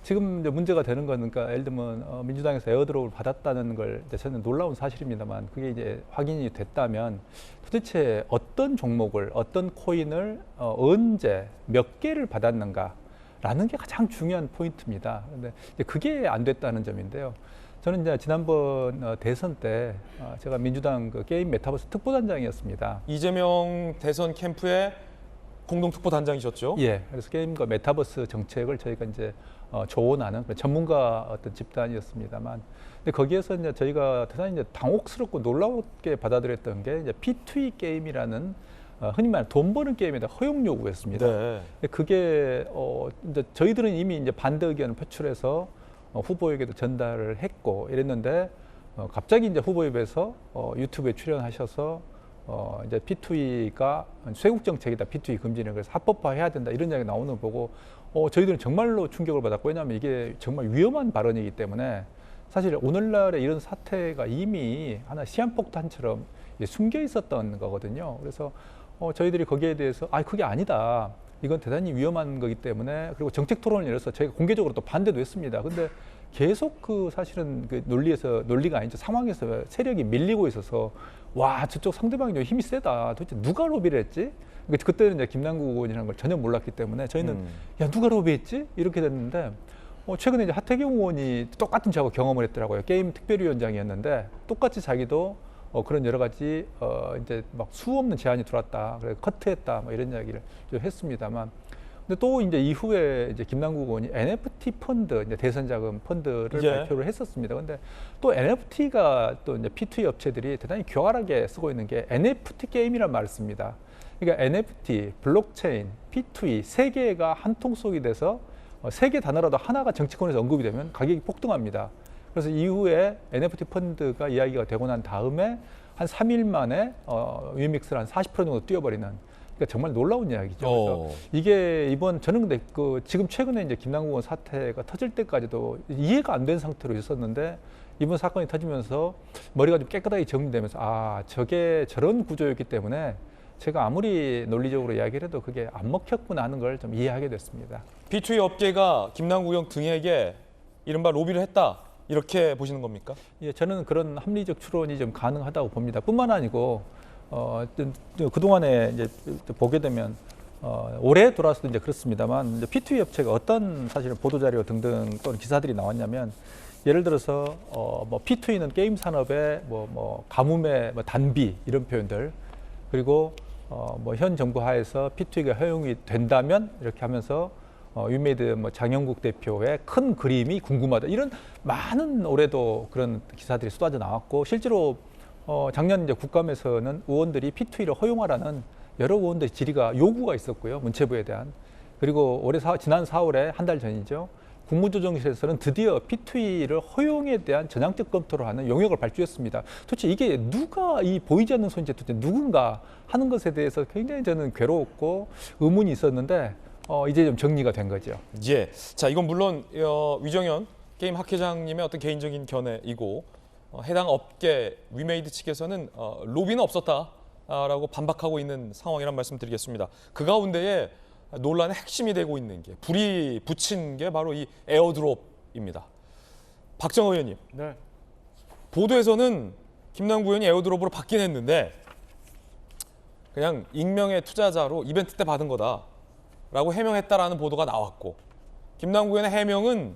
지금 이제 문제가 되는 거는 그러니까 예를 들면 민주당에서 에어드롭을 받았다는 걸 이제 저는 놀라운 사실입니다만 그게 이제 확인이 됐다면 도대체 어떤 종목을 어떤 코인을 언제 몇 개를 받았는가라는 게 가장 중요한 포인트입니다. 그런데 그게 안 됐다는 점인데요. 저는 이제 지난번 대선 때 제가 민주당 그 게임 메타버스 특보단장이었습니다. 이재명 대선 캠프의 공동 특보단장이셨죠? 예. 그래서 게임과 메타버스 정책을 저희가 이제 조언하는 전문가 어떤 집단이었습니다만, 근데 거기에서 이제 저희가 대단히 이제 당혹스럽고 놀라웠게 받아들였던 게 이제 P2E 게임이라는 흔히 말하는 돈 버는 게임에 대한 허용 요구였습니다. 네. 그게 이제 저희들은 이미 이제 반대 의견을 표출해서 후보에게도 전달을 했고 이랬는데 갑자기 이제 후보협에서 유튜브에 출연하셔서 이제 P2E가 쇄국 정책이다, P2E 금지는 그래서 합법화해야 된다 이런 이야기 나오는 거 보고 저희들은 정말로 충격을 받았고 왜냐하면 이게 정말 위험한 발언이기 때문에 사실 오늘날의 이런 사태가 이미 하나 시한폭탄처럼 숨겨 있었던 거거든요. 그래서 저희들이 거기에 대해서 그게 아니다. 이건 대단히 위험한 거기 때문에 그리고 정책 토론을 열어서 저희가 공개적으로 또 반대도 했습니다. 근데 계속 그 사실은 그 논리가 아니죠. 상황에서 세력이 밀리고 있어서 와 저쪽 상대방이 좀 힘이 세다. 도대체 누가 로비를 했지? 그때는 이제 김남국 의원이라는 걸 전혀 몰랐기 때문에 저희는 야 누가 로비했지? 이렇게 됐는데 최근에 이제 하태경 의원이 똑같은 저하고 경험을 했더라고요. 게임 특별위원장이었는데 똑같이 자기도 그런 여러 가지 이제 막 수없는 제안이 들어왔다. 그래서 커트했다. 뭐 이런 이야기를 좀 했습니다만, 근데 또 이제 이후에 이제 김남국 의원이 NFT 펀드, 이제 대선 자금 펀드를 발표를 했었습니다. 근데 또 NFT가 또 이제 P2E 업체들이 대단히 교활하게 쓰고 있는 게 NFT 게임이란 말을 씁니다. 그러니까 NFT, 블록체인, P2E 세 개가 한 통속이 돼서 세 개 단어라도 하나가 정치권에서 언급이 되면 가격이 폭등합니다. 그래서 이후에 NFT 펀드가 이야기가 되고 난 다음에 한 3일 만에 유믹스를 한 40% 정도 뛰어버리는, 그러니까 정말 놀라운 이야기죠. 그래서 이게 저는 근데 지금 최근에 이제 김남국 의원 사태가 터질 때까지도 이해가 안 된 상태로 있었는데 이번 사건이 터지면서 머리가 좀 깨끗하게 정리되면서 저게 저런 구조였기 때문에 제가 아무리 논리적으로 이야기를 해도 그게 안 먹혔구나 하는 걸 좀 이해하게 됐습니다. P2E 업계가 김남국 의원 등에게 이른바 로비를 했다. 이렇게 보시는 겁니까? 예, 저는 그런 합리적 추론이 좀 가능하다고 봅니다. 뿐만 아니고 그동안에 이제 보게 되면 올해 돌아서도 이제 그렇습니다만 이제 P2E 업체가 어떤 사실은 보도 자료 등등 또는 기사들이 나왔냐면 예를 들어서 뭐 P2E는 게임 산업의 뭐 가뭄의 단비 이런 표현들, 그리고 뭐 현 정부 하에서 P2E가 허용이 된다면 이렇게 하면서 위메이드 장영국 대표의 큰 그림이 궁금하다. 이런 많은 올해도 그런 기사들이 쏟아져 나왔고 실제로 작년 이제 국감에서는 의원들이 P2E를 허용하라는 여러 의원들의 질의가 요구가 있었고요. 문체부에 대한. 그리고 지난 4월에 한 달 전이죠. 국무조정실에서는 드디어 P2E를 허용에 대한 전향적 검토를 하는 용역을 발주했습니다. 도대체 이게 누가 이 보이지 않는 손짓 도대체 누군가 하는 것에 대해서 굉장히 저는 괴로웠고 의문이 있었는데 이제 좀 정리가 된 거죠. 예. 자, 이건 물론 위정현 게임 학회장님의 어떤 개인적인 견해이고 해당 업계 위메이드 측에서는 로비는 없었다라고 반박하고 있는 상황이란 말씀드리겠습니다. 그 가운데에 논란의 핵심이 되고 있는 게 불이 붙인 게 바로 이 에어드롭입니다. 박정호 의원님. 네. 보도에서는 김남국 의원이 에어드롭으로 받긴 했는데 그냥 익명의 투자자로 이벤트 때 받은 거다. 라고 해명했다라는 보도가 나왔고 김남국 의원의 해명은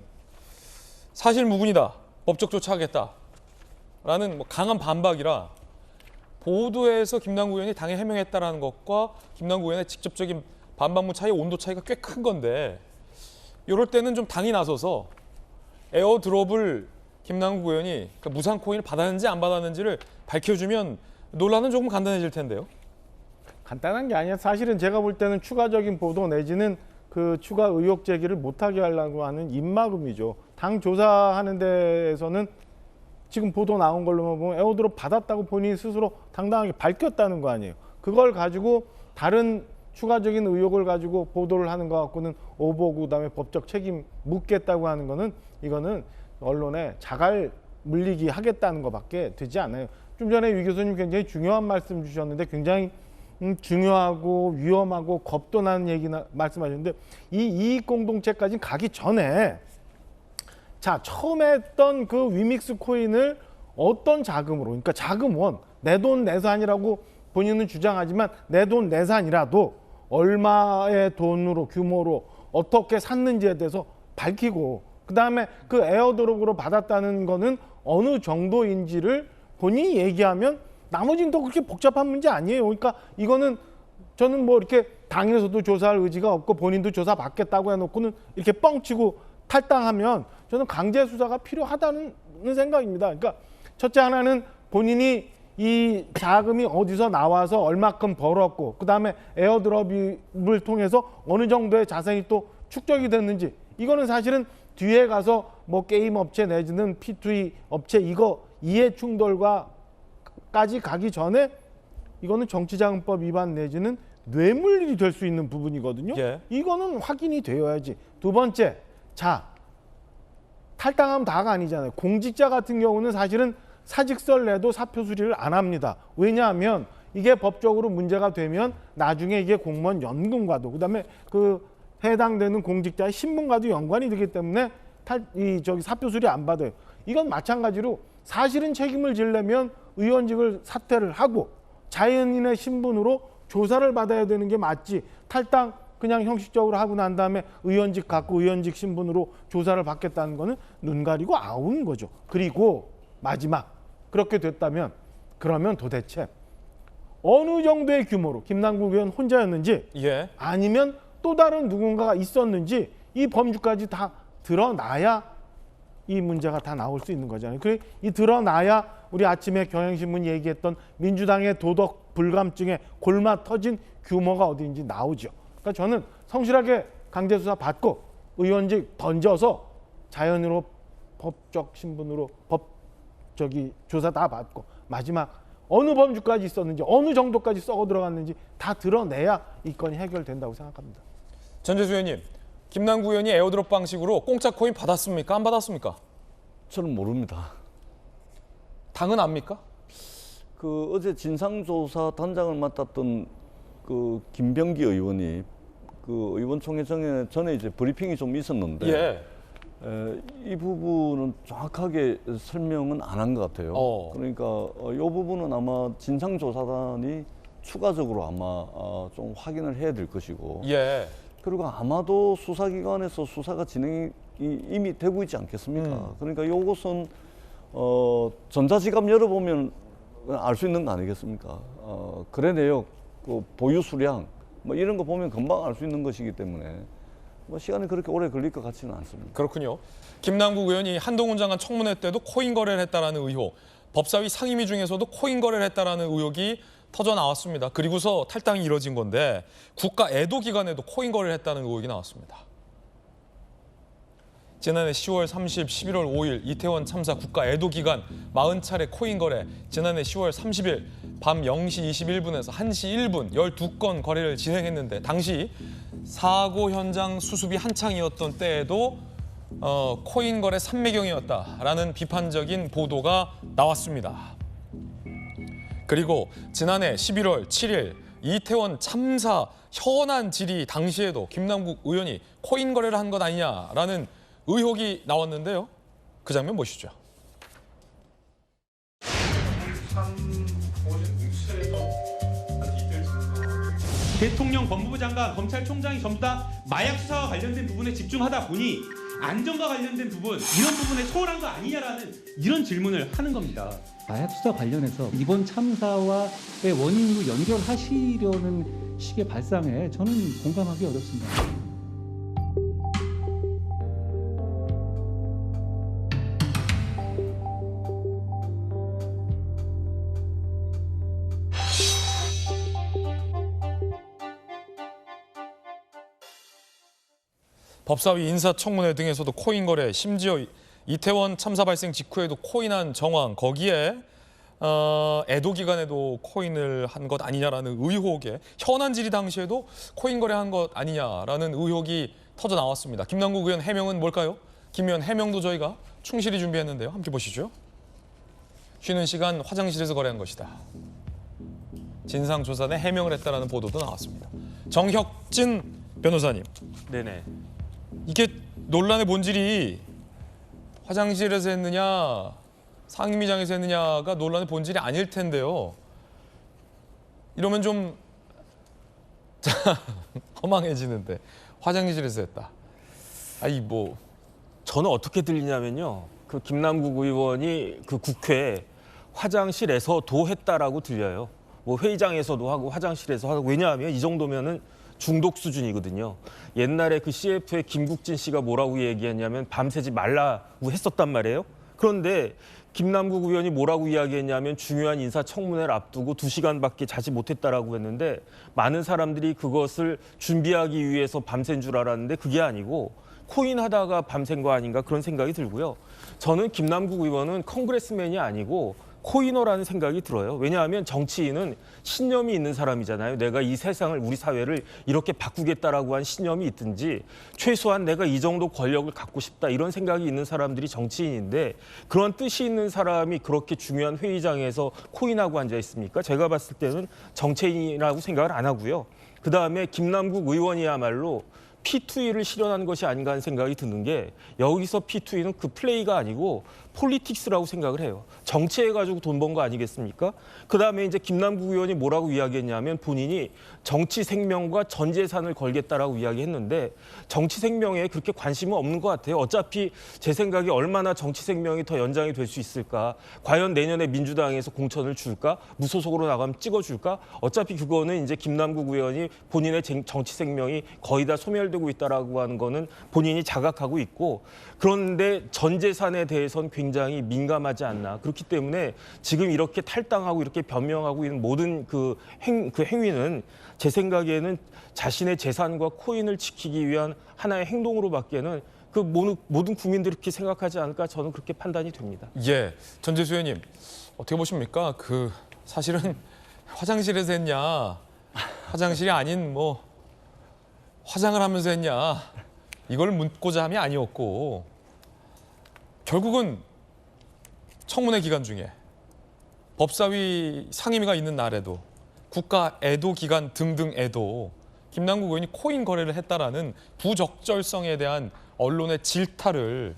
사실 무근이다 법적 조치하겠다라는 뭐 강한 반박이라 보도에서 김남국 의원이 당에 해명했다라는 것과 김남국 의원의 직접적인 반박문 차이, 온도 차이가 꽤 큰 건데 이럴 때는 좀 당이 나서서 에어드롭을 김남국 의원이 그러니까 무상 코인을 받았는지 안 받았는지를 밝혀주면 논란은 조금 간단해질 텐데요. 간단한 게 아니라 사실은 제가 볼 때는 추가적인 보도 내지는 그 추가 의혹 제기를 못하게 하려고 하는 입막음이죠. 당 조사하는 데에서는 지금 보도 나온 걸로만 보면 에어드롭 받았다고 본인이 스스로 당당하게 밝혔다는 거 아니에요. 그걸 가지고 다른 추가적인 의혹을 가지고 보도를 하는 것 갖고는 오보고 그다음에 법적 책임 묻겠다고 하는 거는 이거는 언론에 자갈 물리기 하겠다는 것밖에 되지 않아요. 좀 전에 유 교수님 굉장히 중요한 말씀 주셨는데 굉장히 중요하고 위험하고 겁도 나는 얘기 말씀하셨는데 이 이익 공동체까지 가기 전에 자 처음에 했던 그 위믹스 코인을 어떤 자금으로 그러니까 자금원 내돈내산이라고 본인은 주장하지만 내돈내산이라도 얼마의 돈으로 규모로 어떻게 샀는지에 대해서 밝히고 그다음에 그 에어드롭으로 받았다는 거는 어느 정도인지를 본인이 얘기하면 나머지는 또 그렇게 복잡한 문제 아니에요. 그러니까 이거는 저는 뭐 이렇게 당에서도 조사할 의지가 없고 본인도 조사 받겠다고 해놓고는 이렇게 뻥치고 탈당하면 저는 강제 수사가 필요하다는 생각입니다. 그러니까 첫째 하나는 본인이 이 자금이 어디서 나와서 얼마큼 벌었고 그다음에 에어드롭을 통해서 어느 정도의 자산이 또 축적이 됐는지 이거는 사실은 뒤에 가서 뭐 게임 업체 내지는 P2E 업체 이거 이해 충돌과까지 가기 전에 이거는 정치자금법 위반 내지는 뇌물이 될 수 있는 부분이거든요. 예. 이거는 확인이 되어야지. 두 번째, 자 탈당하면 다가 아니잖아요. 공직자 같은 경우는 사실은 사직서를 내도 사표 수리를 안 합니다. 왜냐하면 이게 법적으로 문제가 되면 나중에 이게 공무원 연금과도 그다음에 그 해당되는 공직자의 신분과도 연관이 되기 때문에 사표 수리 안 받아요. 이건 마찬가지로 사실은 책임을 지려면 의원직을 사퇴를 하고 자연인의 신분으로 조사를 받아야 되는 게 맞지. 탈당 그냥 형식적으로 하고 난 다음에 의원직 갖고 의원직 신분으로 조사를 받겠다는 거는 눈 가리고 아웅인 거죠. 그리고 마지막 그렇게 됐다면 그러면 도대체 어느 정도의 규모로 김남국 의원 혼자였는지 예. 아니면 또 다른 누군가가 있었는지 이 범주까지 다 드러나야 이 문제가 다 나올 수 있는 거잖아요. 그래 이 드러나야 우리 아침에 경향신문 얘기했던 민주당의 도덕 불감증에 골마 터진 규모가 어디인지 나오죠. 그러니까 저는 성실하게 강제수사 받고 의원직 던져서 자연으로 법적 신분으로 조사 다 받고 마지막 어느 범주까지 있었는지 어느 정도까지 썩어 들어갔는지 다 드러내야 이 건이 해결된다고 생각합니다. 전재수 의원님, 김남국 의원이 에어드롭 방식으로 공짜 코인 받았습니까? 안 받았습니까? 저는 모릅니다. 당은 압니까? 그 어제 진상조사 단장을 맡았던 그 김병기 의원이 그 의원총회 전에 이제 브리핑이 좀 있었는데 예. 이 부분은 정확하게 설명은 안 한 것 같아요. 그러니까 이 부분은 아마 진상조사단이 추가적으로 아마 좀 확인을 해야 될 것이고 예. 그리고 아마도 수사기관에서 수사가 진행이 이미 되고 있지 않겠습니까? 그러니까 이것은 전자지갑 열어보면 알 수 있는 거 아니겠습니까? 거래 내역, 그 보유 수량 뭐 이런 거 보면 금방 알 수 있는 것이기 때문에 뭐 시간이 그렇게 오래 걸릴 것 같지는 않습니다. 그렇군요. 김남국 의원이 한동훈 장관 청문회 때도 코인 거래를 했다라는 의혹, 법사위 상임위 중에서도 코인 거래를 했다라는 의혹이 터져 나왔습니다. 그리고서 탈당이 이뤄진 건데 국가 애도 기간에도 코인 거래를 했다는 의혹이 나왔습니다. 지난해 10월 30, 11월 5일 이태원 참사 국가 애도 기간 40차례 코인 거래, 지난해 10월 30일 밤 0시 21분에서 1시 1분 12건 거래를 진행했는데 당시 사고 현장 수습이 한창이었던 때에도 코인 거래 삼매경이었다라는 비판적인 보도가 나왔습니다. 그리고 지난해 11월 7일 이태원 참사 현안 질의 당시에도 김남국 의원이 코인 거래를 한 것 아니냐라는 의혹이 나왔는데요. 그 장면 보시죠. 대통령, 법무부 장관, 검찰총장이 전부 다 마약 수사와 관련된 부분에 집중하다 보니 안전과 관련된 부분 이런 부분에 소홀한 거 아니냐라는 이런 질문을 하는 겁니다. 마약 수사 관련해서 이번 참사와의 원인으로 연결하시려는 식의 발상에 저는 공감하기 어렵습니다. 법사위 인사청문회 등에서도 코인 거래, 심지어 이태원 참사 발생 직후에도 코인한 정황, 거기에 애도 기간에도 코인을 한 것 아니냐라는 의혹에 현안 질의 당시에도 코인 거래한 것 아니냐라는 의혹이 터져 나왔습니다. 김남국 의원 해명은 뭘까요? 김 의원 해명도 저희가 충실히 준비했는데요. 함께 보시죠. 쉬는 시간 화장실에서 거래한 것이다. 진상조사에 해명을 했다라는 보도도 나왔습니다. 정혁진 변호사님. 네네. 이게 논란의 본질이 화장실에서 했느냐 상임위장에서 했느냐가 논란의 본질이 아닐 텐데요. 이러면 좀 허망해지는데 화장실에서 했다. 아이 뭐 저는 어떻게 들리냐면요. 그 김남국 의원이 그 국회 화장실에서도 했다라고 들려요. 뭐 회의장에서도 하고 화장실에서 하고 왜냐하면 이 정도면은 중독 수준이거든요. 옛날에 그 CF의 김국진 씨가 뭐라고 얘기했냐면 밤새지 말라고 했었단 말이에요. 그런데 김남국 의원이 뭐라고 이야기했냐면 중요한 인사청문회를 앞두고 2시간밖에 자지 못했다라고 했는데 많은 사람들이 그것을 준비하기 위해서 밤샌 줄 알았는데 그게 아니고 코인하다가 밤샌 거 아닌가 그런 생각이 들고요. 저는 김남국 의원은 컨그레스맨이 아니고 코이너라는 생각이 들어요. 왜냐하면 정치인은 신념이 있는 사람이잖아요. 내가 이 세상을 우리 사회를 이렇게 바꾸겠다라고 한 신념이 있든지 최소한 내가 이 정도 권력을 갖고 싶다 이런 생각이 있는 사람들이 정치인인데 그런 뜻이 있는 사람이 그렇게 중요한 회의장에서 코인하고 앉아 있습니까? 제가 봤을 때는 정치인이라고 생각을 안 하고요. 그다음에 김남국 의원이야말로 P2E를 실현한 것이 아닌가 하는 생각이 드는 게 여기서 P2E는 그 플레이가 아니고 폴리틱스라고 생각을 해요. 정치해가지고 돈 번 거 아니겠습니까? 그다음에 이제 김남국 의원이 뭐라고 이야기했냐면 본인이 정치 생명과 전 재산을 걸겠다라고 이야기했는데 정치 생명에 그렇게 관심은 없는 것 같아요. 어차피 제 생각에 얼마나 정치 생명이 더 연장이 될 수 있을까? 과연 내년에 민주당에서 공천을 줄까? 무소속으로 나가면 찍어줄까? 어차피 그거는 이제 김남국 의원이 본인의 정치 생명이 거의 다 소멸되고 있다라고 하는 거는 본인이 자각하고 있고 그런데 전 재산에 대해서는 굉장히 민감하지 않나. 그렇기 때문에 지금 이렇게 탈당하고 이렇게 변명하고 있는 모든 그 행위는 제 생각에는 자신의 재산과 코인을 지키기 위한 하나의 행동으로밖에는 그 모든 국민들이 그렇게 생각하지 않을까 저는 그렇게 판단이 됩니다. 예, 전재수 의원님 어떻게 보십니까? 그 사실은 화장실에서 했냐, 화장실이 아닌 뭐 화장을 하면서 했냐 이걸 묻고자 함이 아니었고 결국은 청문회 기간 중에 법사위 상임위가 있는 날에도 국가 애도 기간 등등에도 김남국 의원이 코인 거래를 했다라는 부적절성에 대한 언론의 질타를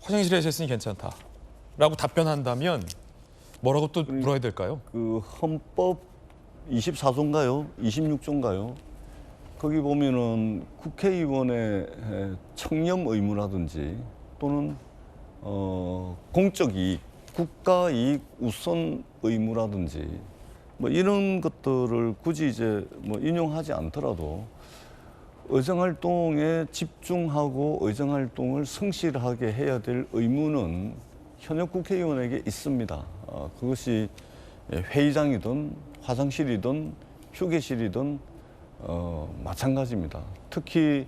화장실에서 했으니 괜찮다라고 답변한다면 뭐라고 또 물어야 될까요? 그 헌법 24조인가요? 26조인가요? 거기 보면은 국회의원의 청렴 의무라든지 또는 공적 이익, 국가 이익 우선 의무라든지 뭐 이런 것들을 굳이 이제 뭐 인용하지 않더라도 의정 활동에 집중하고 의정 활동을 성실하게 해야 될 의무는 현역 국회의원에게 있습니다. 그것이 회의장이든 화장실이든 휴게실이든 마찬가지입니다. 특히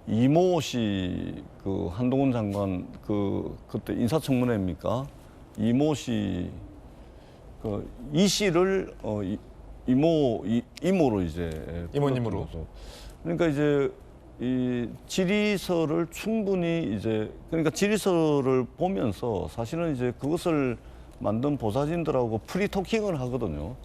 이모 씨 그 한동훈 장관 그때 인사청문회입니까? 이모 씨 그 이 씨를 이모로 이제 이모님으로. 그러니까 이제 이 질의서를 충분히 이제 그러니까 질의서를 보면서 사실은 이제 그것을 만든 보좌진들하고 프리토킹을 하거든요.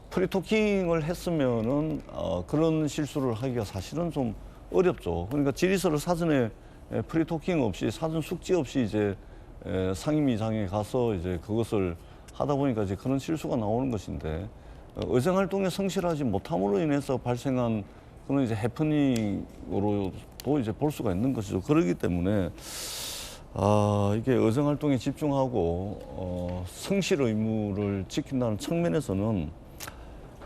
프리토킹을 했으면은 그런 실수를 하기가 사실은 좀 어렵죠. 그러니까 질의서를 사전에 프리토킹 없이 사전 숙지 없이 이제 상임위장에 가서 이제 그것을 하다 보니까 이제 그런 실수가 나오는 것인데 의정 활동에 성실하지 못함으로 인해서 발생한 그런 이제 해프닝으로도 이제 볼 수가 있는 것이죠. 그렇기 때문에 이게 의정 활동에 집중하고 성실 의무를 지킨다는 측면에서는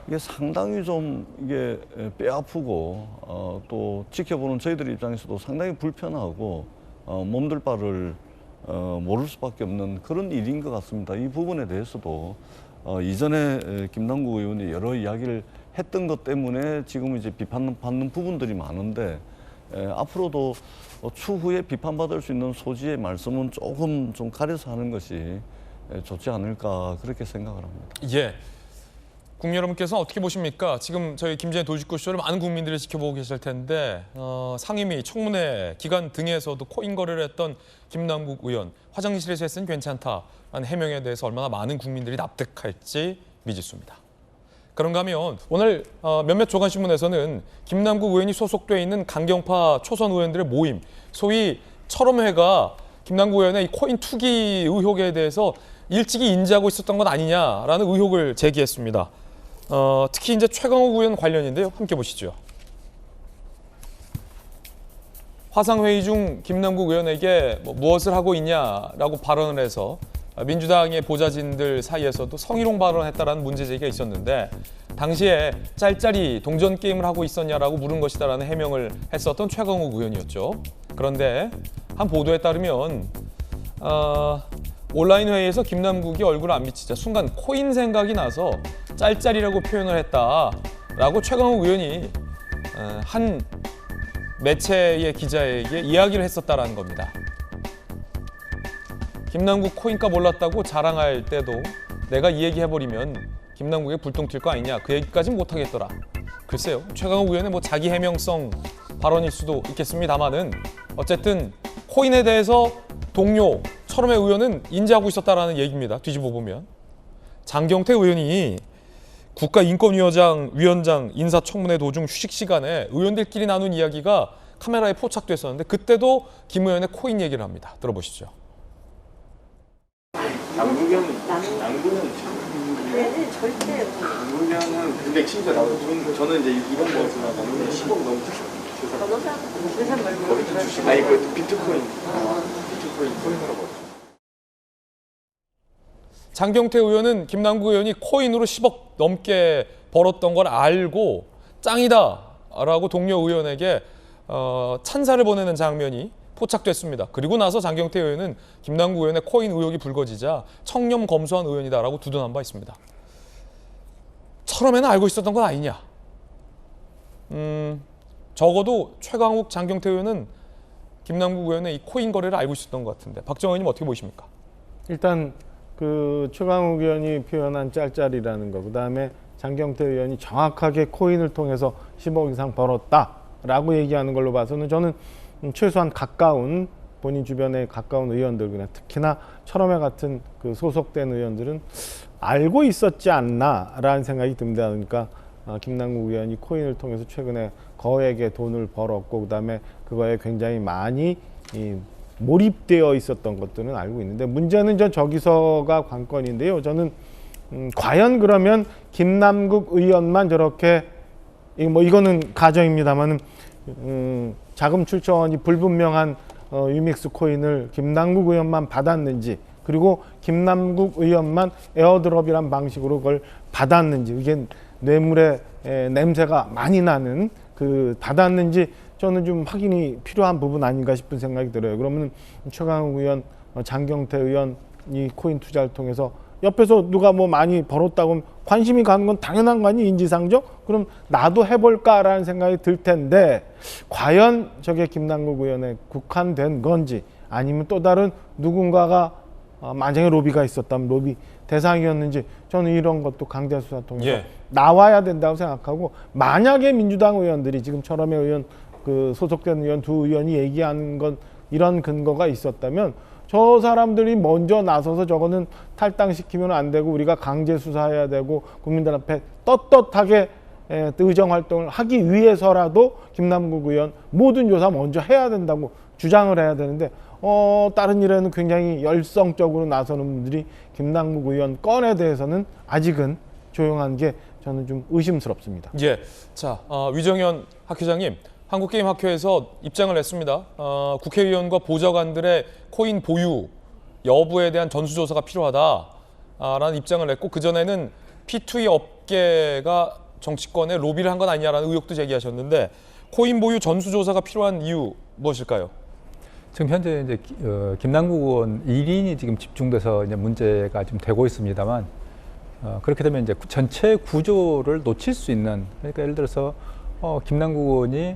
이게 상당히 좀 이게 뼈 아프고 또 지켜보는 저희들 입장에서도 상당히 불편하고 몸둘 바를 모를 수밖에 없는 그런 일인 것 같습니다. 이 부분에 대해서도 이전에 김남국 의원이 여러 이야기를 했던 것 때문에 지금 이제 비판받는 부분들이 많은데 앞으로도 추후에 비판받을 수 있는 소지의 말씀은 조금 좀 가려서 하는 것이 좋지 않을까 그렇게 생각을 합니다. 예. 국민 여러분께서는 어떻게 보십니까? 지금 저희 김재현 도지구쇼를 많은 국민들이 지켜보고 계실 텐데 상임위, 청문회 기간 등에서도 코인 거래를 했던 김남국 의원, 화장실에서 했으니 괜찮다라는 해명에 대해서 얼마나 많은 국민들이 납득할지 미지수입니다. 그런가 하면 오늘 몇몇 조간신문에서는 김남국 의원이 소속돼 있는 강경파 초선 의원들의 모임, 소위 철험회가 김남국 의원의 이 코인 투기 의혹에 대해서 일찍이 인지하고 있었던 것 아니냐라는 의혹을 제기했습니다. 특히 이제 최강욱 의원 관련인데요. 함께 보시죠. 화상회의 중 김남국 의원에게 무엇을 하고 있냐라고 발언을 해서 민주당의 보좌진들 사이에서도 성희롱 발언했다라는 문제 제기가 있었는데 당시에 짤짤이 동전 게임을 하고 있었냐라고 물은 것이다라는 해명을 했었던 최강욱 의원이었죠. 그런데 한 보도에 따르면 온라인 회의에서 김남국이 얼굴을 안 비치자 순간 코인 생각이 나서 짤짤이라고 표현을 했다라고 최강욱 의원이 한 매체의 기자에게 이야기를 했었다라는 겁니다. 김남국 코인값 올랐다고 자랑할 때도 내가 이 얘기 해버리면 김남국에 불똥 튈 거 아니냐 그 얘기까지는 못하겠더라. 글쎄요. 최강욱 의원의 뭐 자기 해명성 발언일 수도 있겠습니다만은 어쨌든 코인에 대해서 동료 철험회 의원은 인지하고 있었다라는 얘기입니다. 뒤집어 보면 장경태 의원이 국가인권위원장 인사청문회 도중 휴식 시간에 의원들끼리 나눈 이야기가 카메라에 포착됐었는데 그때도 김 의원의 코인 얘기를 합니다. 들어보시죠. 남국은 절대 남국은 근데 진짜 저는 이제 이번 거에서 남국은 10억 넘게 주식 아니 그 비트코인 코인으로 장경태 의원은 김남국 의원이 코인으로 10억 넘게 벌었던 걸 알고 짱이다라고 동료 의원에게 찬사를 보내는 장면이 포착됐습니다. 그리고 나서 장경태 의원은 김남국 의원의 코인 의혹이 불거지자 청렴 검소한 의원이다라고 두둔한 바 있습니다. 처음에는 알고 있었던 건 아니냐. 적어도 최강욱, 장경태 의원은 김남국 의원의 이 코인 거래를 알고 있었던 것 같은데 박정원 의원님 어떻게 보십니까? 일단 그 최강욱 의원이 표현한 짤짤이라는 거, 그다음에 장경태 의원이 정확하게 코인을 통해서 10억 이상 벌었다라고 얘기하는 걸로 봐서는 저는 최소한 가까운 본인 주변에 가까운 의원들, 그냥 특히나 철험회 같은 그 소속된 의원들은 알고 있었지 않나라는 생각이 듭니다. 그러니까 김남국 의원이 코인을 통해서 최근에 거액의 돈을 벌었고 그다음에 그거에 굉장히 많이 몰입되어 있었던 것들은 알고 있는데 문제는 저기서가 관건인데요. 저는 과연 그러면 김남국 의원만 저렇게 이거는 가정입니다만은 자금 출처원이 불분명한 유믹스 코인을 김남국 의원만 받았는지 그리고 김남국 의원만 에어드롭이란 방식으로 그걸 받았는지 이게 뇌물의 냄새가 많이 나는 그 받았는지 저는 좀 확인이 필요한 부분 아닌가 싶은 생각이 들어요. 그러면 최강욱 의원, 장경태 의원이 코인 투자를 통해서 옆에서 누가 뭐 많이 벌었다고 관심이 가는 건 당연한 거 아니 인지상정? 그럼 나도 해볼까라는 생각이 들 텐데 과연 저게 김남국 의원에 국한된 건지 아니면 또 다른 누군가가 만약에 로비가 있었다면 로비 대상이었는지 저는 이런 것도 강제 수사 통해서 나와야 된다고 생각하고 만약에 민주당 의원들이 지금 철험회 의원 그 소속된 의원 두 의원이 얘기하는 건 이런 근거가 있었다면 저 사람들이 먼저 나서서 저거는 탈당시키면 안 되고 우리가 강제 수사해야 되고 국민들 앞에 떳떳하게 의정 활동을 하기 위해서라도 김남국 의원 모든 조사 먼저 해야 된다고 주장을 해야 되는데 다른 일에는 굉장히 열성적으로 나서는 분들이 김남국 의원 건에 대해서는 아직은 조용한 게 저는 좀 의심스럽습니다. 예, 자 위정현 학회장님, 한국게임학회에서 입장을 냈습니다. 국회의원과 보좌관들의 코인 보유 여부에 대한 전수조사가 필요하다라는 입장을 냈고, 그전에는 P2E 업계가 정치권에 로비를 한 건 아니냐라는 의혹도 제기하셨는데, 코인 보유 전수조사가 필요한 이유 무엇일까요? 지금 현재 이제 김남국 의원 1인이 지금 집중돼서 이제 문제가 좀 되고 있습니다만, 그렇게 되면 이제 전체 구조를 놓칠 수 있는, 그러니까 예를 들어서 김남국 의원이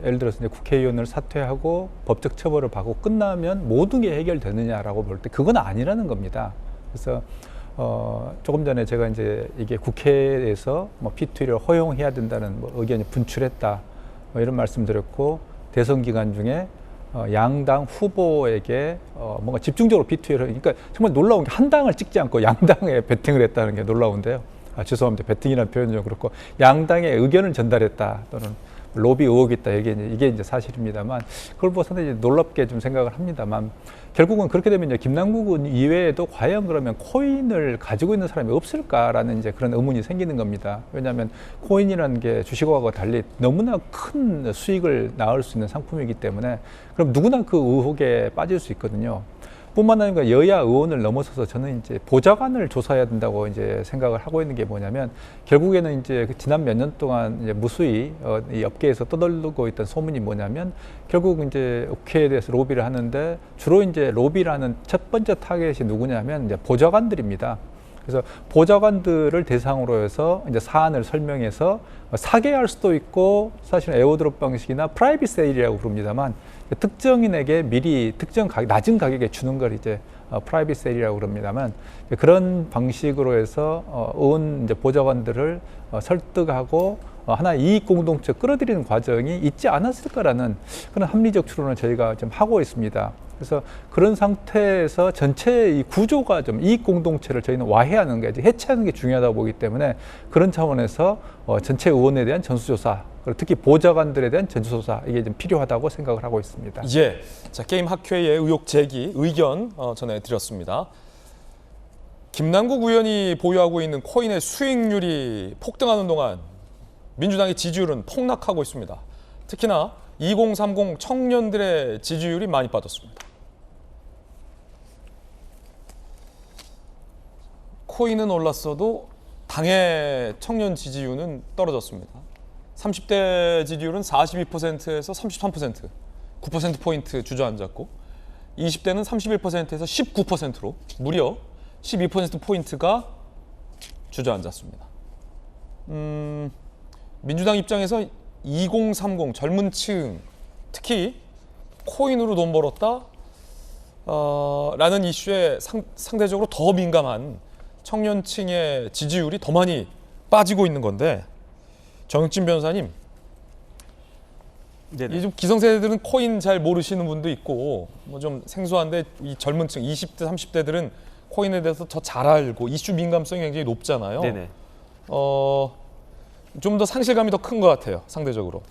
예를 들어서 이제 국회의원을 사퇴하고 법적 처벌을 받고 끝나면 모든 게 해결되느냐라고 볼 때 그건 아니라는 겁니다. 그래서 조금 전에 제가 이제 이게 국회에서 뭐 P2E를 허용해야 된다는 뭐 의견이 분출했다, 뭐 이런 말씀드렸고, 대선 기간 중에 양당 후보에게 뭔가 집중적으로 P2E를, 그러니까 정말 놀라운 게 한 당을 찍지 않고 양당에 배팅을 했다는 게 놀라운데요. 죄송합니다. 배팅이라는 표현은 좀 그렇고, 양당의 의견을 전달했다 또는 로비 의혹이 있다, 이게 이제 사실입니다만, 그걸 보고 상당히 놀랍게 좀 생각을 합니다만, 결국은 그렇게 되면 이제 김남국 의원 이외에도 과연 그러면 코인을 가지고 있는 사람이 없을까라는 이제 그런 의문이 생기는 겁니다. 왜냐하면 코인이라는 게 주식하고 달리 너무나 큰 수익을 낳을 수 있는 상품이기 때문에, 그럼 누구나 그 의혹에 빠질 수 있거든요. 뿐만 아니라 여야 의원을 넘어서서 저는 이제 보좌관을 조사해야 된다고 이제 생각을 하고 있는 게 뭐냐면, 결국에는 이제 지난 몇 년 동안 이제 무수히 이 업계에서 떠돌고 있던 소문이 뭐냐면, 결국 이제 국회에 대해서 로비를 하는데 주로 이제 로비를 하는 첫 번째 타겟이 누구냐면 이제 보좌관들입니다. 그래서 보좌관들을 대상으로 해서 이제 사안을 설명해서 사게 할 수도 있고, 사실은 에어드롭 방식이나 프라이빗 세일이라고 부릅니다만, 특정인에게 미리 특정 가격, 낮은 가격에 주는 걸 이제 프라이빗 세일이라고 그럽니다만, 그런 방식으로 해서 의원 이제 보좌관들을 설득하고 하나의 이익 공동체 끌어들이는 과정이 있지 않았을까라는 그런 합리적 추론을 저희가 좀 하고 있습니다. 그래서 그런 상태에서 전체 이 구조가 좀 이익 공동체를 저희는 와해하는 게, 해체하는 게 중요하다고 보기 때문에, 그런 차원에서 전체 의원에 대한 전수조사, 그리고 특히 보좌관들에 대한 전수조사, 이게 좀 필요하다고 생각을 하고 있습니다. 예, 자, 게임 학회의 의혹 제기 의견 전해드렸습니다. 김남국 의원이 보유하고 있는 코인의 수익률이 폭등하는 동안 민주당의 지지율은 폭락하고 있습니다. 특히나 2030 청년들의 지지율이 많이 빠졌습니다. 코인은 올랐어도 당의 청년 지지율은 떨어졌습니다. 30대 지지율은 42%에서 33%, 9%포인트 주저앉았고, 20대는 31%에서 19%로 무려 12%포인트가 주저앉았습니다. 민주당 입장에서 2030 젊은 층, 특히 코인으로 돈 벌었다 라는 이슈에 상대적으로 더 민감한 청년층의 지지율이 더 많이 빠지고 있는 건데, 정혁진 변호사님, 이 좀 기성세대들은 코인 잘 모르시는 분도 있고 뭐 좀 생소한데, 이 젊은 층 20대 30대들은 코인에 대해서 더 잘 알고 이슈 민감성이 굉장히 높잖아요. 네네. 좀 더 상실감이 더 큰 것 같아요, 상대적으로.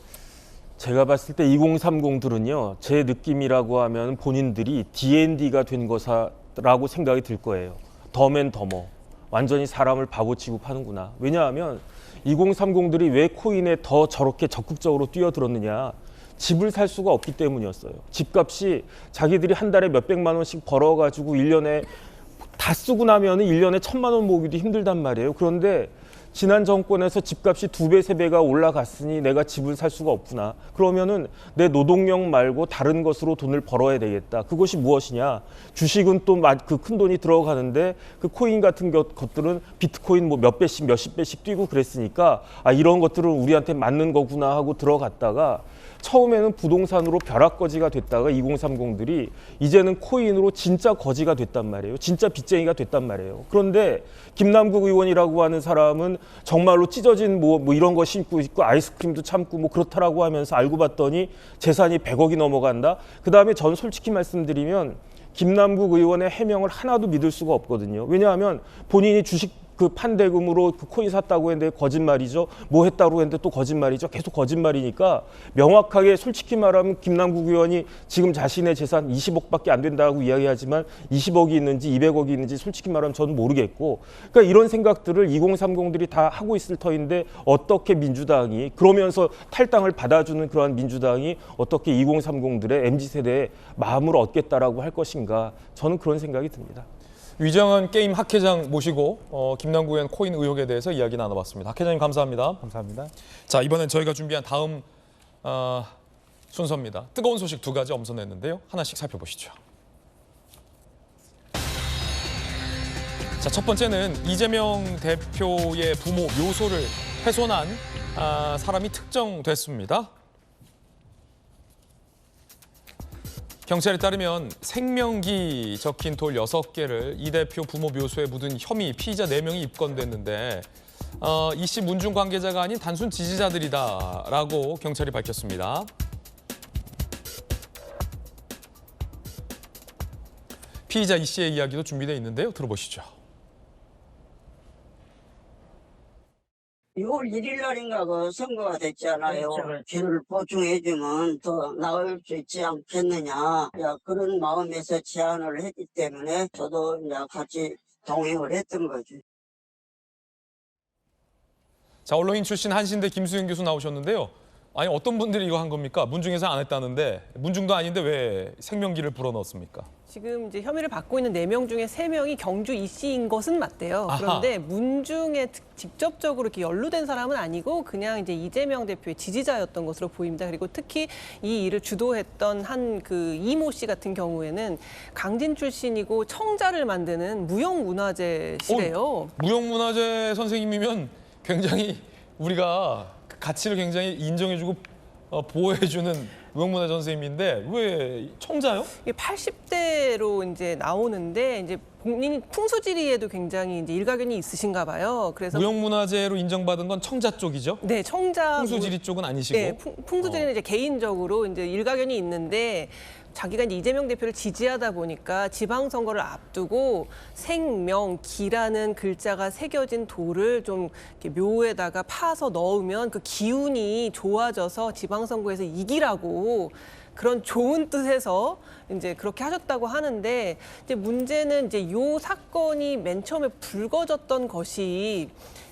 제가 봤을 때 2030들은요, 제 느낌이라고 하면 본인들이 D&D가 된 거라고 생각이 들 거예요. 덤앤 더머. 완전히 사람을 바보 취급하는구나. 왜냐하면 2030들이 왜 코인에 더 저렇게 적극적으로 뛰어들었느냐. 집을 살 수가 없기 때문이었어요. 집값이 자기들이 한 달에 몇백만 원씩 벌어가지고 1년에 다 쓰고 나면 1년에 1,000만 원 모으기도 힘들단 말이에요. 그런데 지난 정권에서 집값이 2배, 3배가 올라갔으니 내가 집을 살 수가 없구나. 그러면은 내 노동력 말고 다른 것으로 돈을 벌어야 되겠다. 그것이 무엇이냐? 주식은 또 그 큰 돈이 들어가는데, 그 코인 같은 것들은 비트코인 뭐 몇 배씩, 몇십 배씩 뛰고 그랬으니까, 아, 이런 것들은 우리한테 맞는 거구나 하고 들어갔다가, 처음에는 부동산으로 벼락거지가 됐다가 2030들이 이제는 코인으로 진짜 거지가 됐단 말이에요. 진짜 빚쟁이가 됐단 말이에요. 그런데 김남국 의원이라고 하는 사람은 정말로 찢어진 뭐 이런 거 신고 있고 아이스크림도 참고 뭐 그렇다라고 하면서 알고 봤더니 재산이 100억이 넘어간다. 그다음에 전 솔직히 말씀드리면 김남국 의원의 해명을 하나도 믿을 수가 없거든요. 왜냐하면 본인이 주식 그 판대금으로 그 코인 샀다고 했는데 거짓말이죠. 뭐 했다고 했는데 또 거짓말이죠. 계속 거짓말이니까 명확하게 솔직히 말하면 김남국 의원이 지금 자신의 재산 20억밖에 안 된다고 이야기하지만 20억이 있는지 200억이 있는지 솔직히 말하면 저는 모르겠고, 그러니까 이런 생각들을 2030들이 다 하고 있을 터인데 어떻게 민주당이 그러면서 탈당을 받아주는 그러한 민주당이 어떻게 2030들의 MZ세대의 마음을 얻겠다라고 할 것인가, 저는 그런 생각이 듭니다. 위정한 게임 학회장 모시고 김남국 의원 코인 의혹에 대해서 이야기 나눠봤습니다. 학회장님 감사합니다. 감사합니다. 자, 이번엔 저희가 준비한 다음 순서입니다. 뜨거운 소식 2가지 엄선했는데요. 하나씩 살펴보시죠. 자, 첫 번째는 이재명 대표의 부모 묘소를 훼손한 사람이 특정됐습니다. 경찰에 따르면 생명기 적힌 돌 6개를 이 대표 부모 묘소에 묻은 혐의 피의자 4명이 입건됐는데 이 씨 문중 관계자가 아닌 단순 지지자들이다라고 경찰이 밝혔습니다. 피의자 이 씨의 이야기도 준비되어 있는데요. 들어보시죠. 6월 1일 날인가 그 선거가 됐잖아요. 길을 보충해주면 더 나을 수 있지 않겠느냐. 그런 마음에서 제안을 했기 때문에 저도 이제 같이 동행을 했던 거지. 자, 언론인 출신 한신대 김수영 교수 나오셨는데요. 아니, 어떤 분들이 이거 한 겁니까? 문중에서 안 했다는데, 문중도 아닌데 왜 생명기를 불어넣었습니까? 지금 이제 혐의를 받고 있는 4명 중에 3명이 경주 이 씨인 것은 맞대요. 그런데 문중에 직접적으로 이렇게 연루된 사람은 아니고 그냥 이제 이재명 대표의 지지자였던 것으로 보입니다. 그리고 특히 이 일을 주도했던 한 그 이모 씨 같은 경우에는 강진 출신이고 청자를 만드는 무형문화재시래요. 무형문화재 선생님이면 굉장히 우리가 가치를 굉장히 인정해주고 보호해주는 무형문화재 선생님인데 왜 청자요? 이게 80대로 이제 나오는데 이제 본인이 풍수지리에도 굉장히 이제 일가견이 있으신가 봐요. 그래서 무형문화재로 인정받은 건 청자 쪽이죠? 네, 청자. 풍수지리 쪽은 아니시고. 네, 풍수지리는 이제 개인적으로 이제 일가견이 있는데. 자기가 이제 이재명 대표를 지지하다 보니까 지방선거를 앞두고 생명기라는 글자가 새겨진 돌을 좀 이렇게 묘에다가 파서 넣으면 그 기운이 좋아져서 지방선거에서 이기라고 그런 좋은 뜻에서 이제 그렇게 하셨다고 하는데 이제 문제는 이제 요 사건이 맨 처음에 불거졌던 것이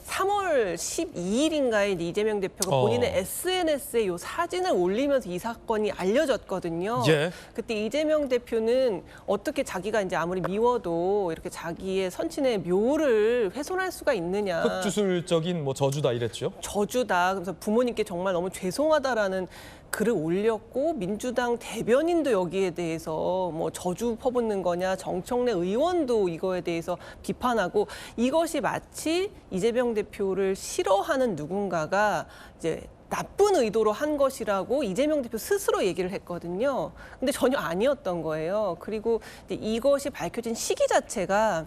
3월 12일인가에 이재명 대표가 본인의 SNS에 요 사진을 올리면서 이 사건이 알려졌거든요. 예. 그때 이재명 대표는 어떻게 자기가 이제 아무리 미워도 이렇게 자기의 선친의 묘를 훼손할 수가 있느냐. 흑주술적인 뭐 저주다 이랬죠. 저주다. 그래서 부모님께 정말 너무 죄송하다라는 글을 올렸고 민주당 대변인도 여기에 대해서 뭐 저주 퍼붓는 거냐, 정청래 의원도 이거에 대해서 비판하고 이것이 마치 이재명 대표를 싫어하는 누군가가 이제 나쁜 의도로 한 것이라고 이재명 대표 스스로 얘기를 했거든요. 근데 전혀 아니었던 거예요. 그리고 이것이 밝혀진 시기 자체가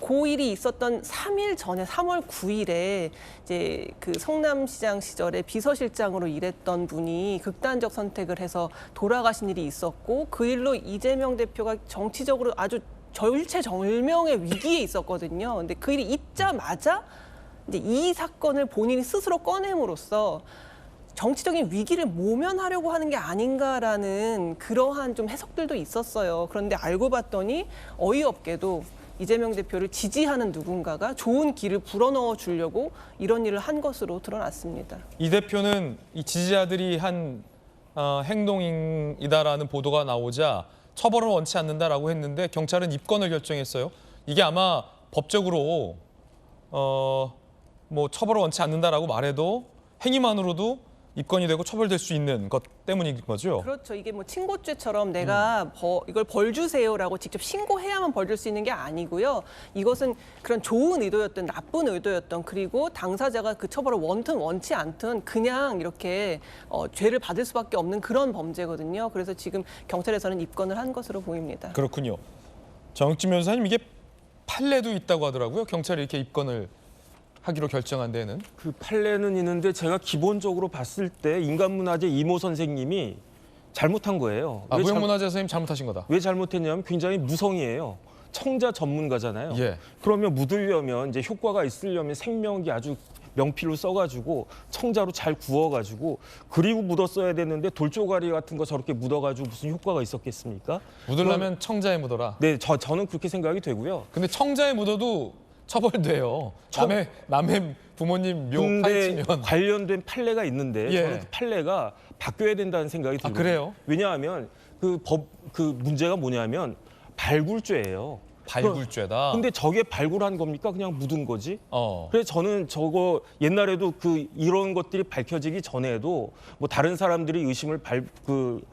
고1이 있었던 3일 전에 3월 9일에 이제 그 성남시장 시절에 비서실장으로 일했던 분이 극단적 선택을 해서 돌아가신 일이 있었고 그 일로 이재명 대표가 정치적으로 아주 절체절명의 위기에 있었거든요. 근데 그 일이 있자마자 이제 이 사건을 본인이 스스로 꺼냄으로써 정치적인 위기를 모면하려고 하는 게 아닌가라는 그러한 좀 해석들도 있었어요. 그런데 알고 봤더니 어이없게도 이재명 대표를 지지하는 누군가가 좋은 길을 불어넣어 주려고 이런 일을 한 것으로 드러났습니다. 이 대표는 이 지지자들이 한 행동이다라는 보도가 나오자 처벌을 원치 않는다라고 했는데 경찰은 입건을 결정했어요. 이게 아마 법적으로 뭐 처벌을 원치 않는다라고 말해도 행위만으로도 입건이 되고 처벌될 수 있는 것 때문인 거죠? 그렇죠. 이게 뭐 친고죄처럼 내가 이걸 벌 주세요라고 직접 신고해야만 벌 줄 수 있는 게 아니고요. 이것은 그런 좋은 의도였든 나쁜 의도였던 그리고 당사자가 그 처벌을 원튼 원치 않든 그냥 이렇게 죄를 받을 수밖에 없는 그런 범죄거든요. 그래서 지금 경찰에서는 입건을 한 것으로 보입니다. 그렇군요. 정육진 변호사님, 이게 판례도 있다고 하더라고요. 경찰이 이렇게 입건을 하기로 결정한 데는. 그 판례는 있는데 제가 기본적으로 봤을 때 인간문화재 이모 선생님이 잘못한 거예요. 무형문화재 선생님 잘못하신 거다. 왜 잘못했냐면 굉장히 무성의예요. 청자 전문가잖아요. 예. 그러면 묻으려면 이제 효과가 있으려면 생명기 아주 명필로 써가지고 청자로 잘 구워가지고 그리고 묻었어야 되는데 돌조가리 같은 거 저렇게 묻어가지고 무슨 효과가 있었겠습니까? 묻으려면 청자에 묻어라. 네, 저는 그렇게 생각이 되고요. 근데 청자에 묻어도 처벌돼요. 남의 부모님 묘 근데 파헤치면. 관련된 판례가 있는데 예. 저는 그 판례가 바뀌어야 된다는 생각이 들어요. 그래요? 왜냐하면 그 문제가 뭐냐면 발굴죄예요. 발굴죄다. 근데 저게 발굴한 겁니까? 그냥 묻은 거지? 어. 그래서 저는 저거 옛날에도 이런 것들이 밝혀지기 전에도 뭐 다른 사람들이 의심을